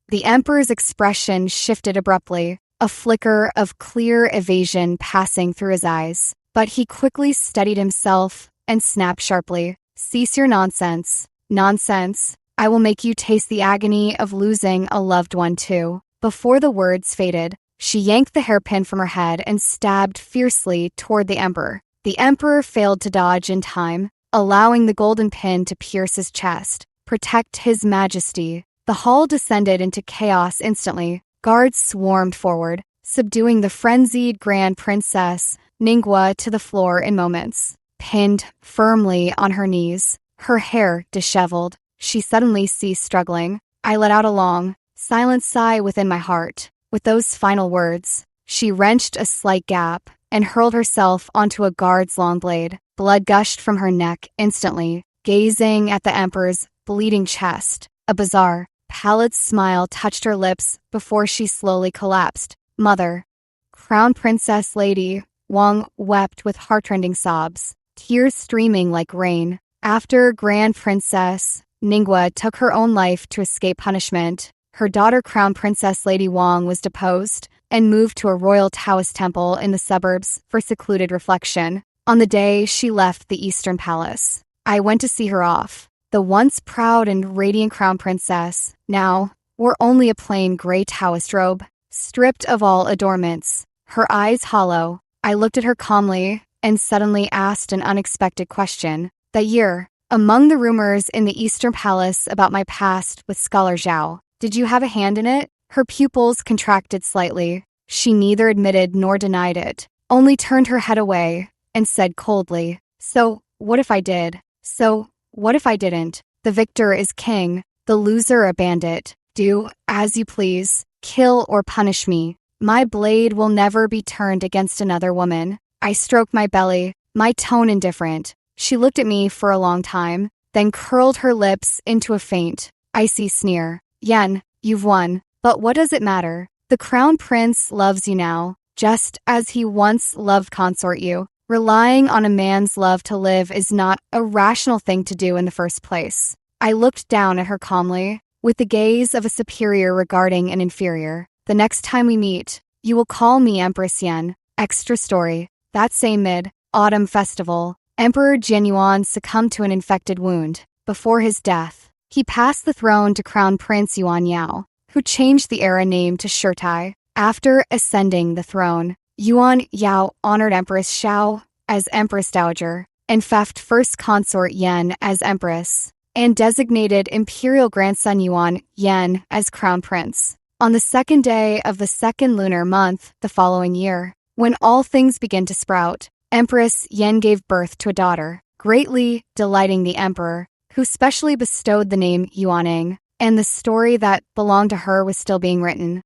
The emperor's expression shifted abruptly, a flicker of clear evasion passing through his eyes. But he quickly steadied himself and snapped sharply. Cease your nonsense. Nonsense. I will make you taste the agony of losing a loved one too. Before the words faded, she yanked the hairpin from her head and stabbed fiercely toward the emperor. The emperor failed to dodge in time, allowing the golden pin to pierce his chest, protect his majesty. The hall descended into chaos instantly. Guards swarmed forward, subduing the frenzied Grand Princess Ningwa to the floor in moments. Pinned firmly on her knees, her hair disheveled, she suddenly ceased struggling. I let out a long, silent sigh within my heart. With those final words, she wrenched a slight gap and hurled herself onto a guard's long blade. Blood gushed from her neck instantly, gazing at the emperor's bleeding chest. A bizarre, pallid smile touched her lips before she slowly collapsed. Mother. Crown Princess Lady Wang wept with heartrending sobs, tears streaming like rain. After Grand Princess Ningguo took her own life to escape punishment, her daughter Crown Princess Lady Wang was deposed and moved to a royal Taoist temple in the suburbs for secluded reflection. On the day she left the Eastern Palace, I went to see her off. The once proud and radiant Crown Princess now wore only a plain gray Taoist robe, stripped of all adornments, her eyes hollow. I looked at her calmly and suddenly asked an unexpected question. That year, among the rumors in the Eastern Palace about my past with Scholar Zhao, did you have a hand in it? Her pupils contracted slightly. She neither admitted nor denied it, only turned her head away and said coldly, "So, what if I did? So, what if I didn't? The victor is king, the loser a bandit. Do as you please, kill or punish me. My blade will never be turned against another woman." I stroked my belly, my tone indifferent. She looked at me for a long time, then curled her lips into a faint, icy sneer. "Yen, you've won. But what does it matter? The crown prince loves you now, just as he once loved consort you. Relying on a man's love to live is not a rational thing to do in the first place." I looked down at her calmly, with the gaze of a superior regarding an inferior. "The next time we meet, you will call me Empress Yen." Extra story. That same mid-autumn festival, Emperor Jianyuan succumbed to an infected wound. Before his death, he passed the throne to Crown Prince Yuan Yao, who changed the era name to Shirtai. After ascending the throne, Yuan Yao honored Empress Xiao as Empress Dowager, and Feft First Consort Yen as Empress, and designated imperial grandson Yuan Yen as Crown Prince. On the second day of the second lunar month the following year, when all things began to sprout, Empress Yen gave birth to a daughter, greatly delighting the emperor, who specially bestowed the name Yuaneng, and the story that belonged to her was still being written.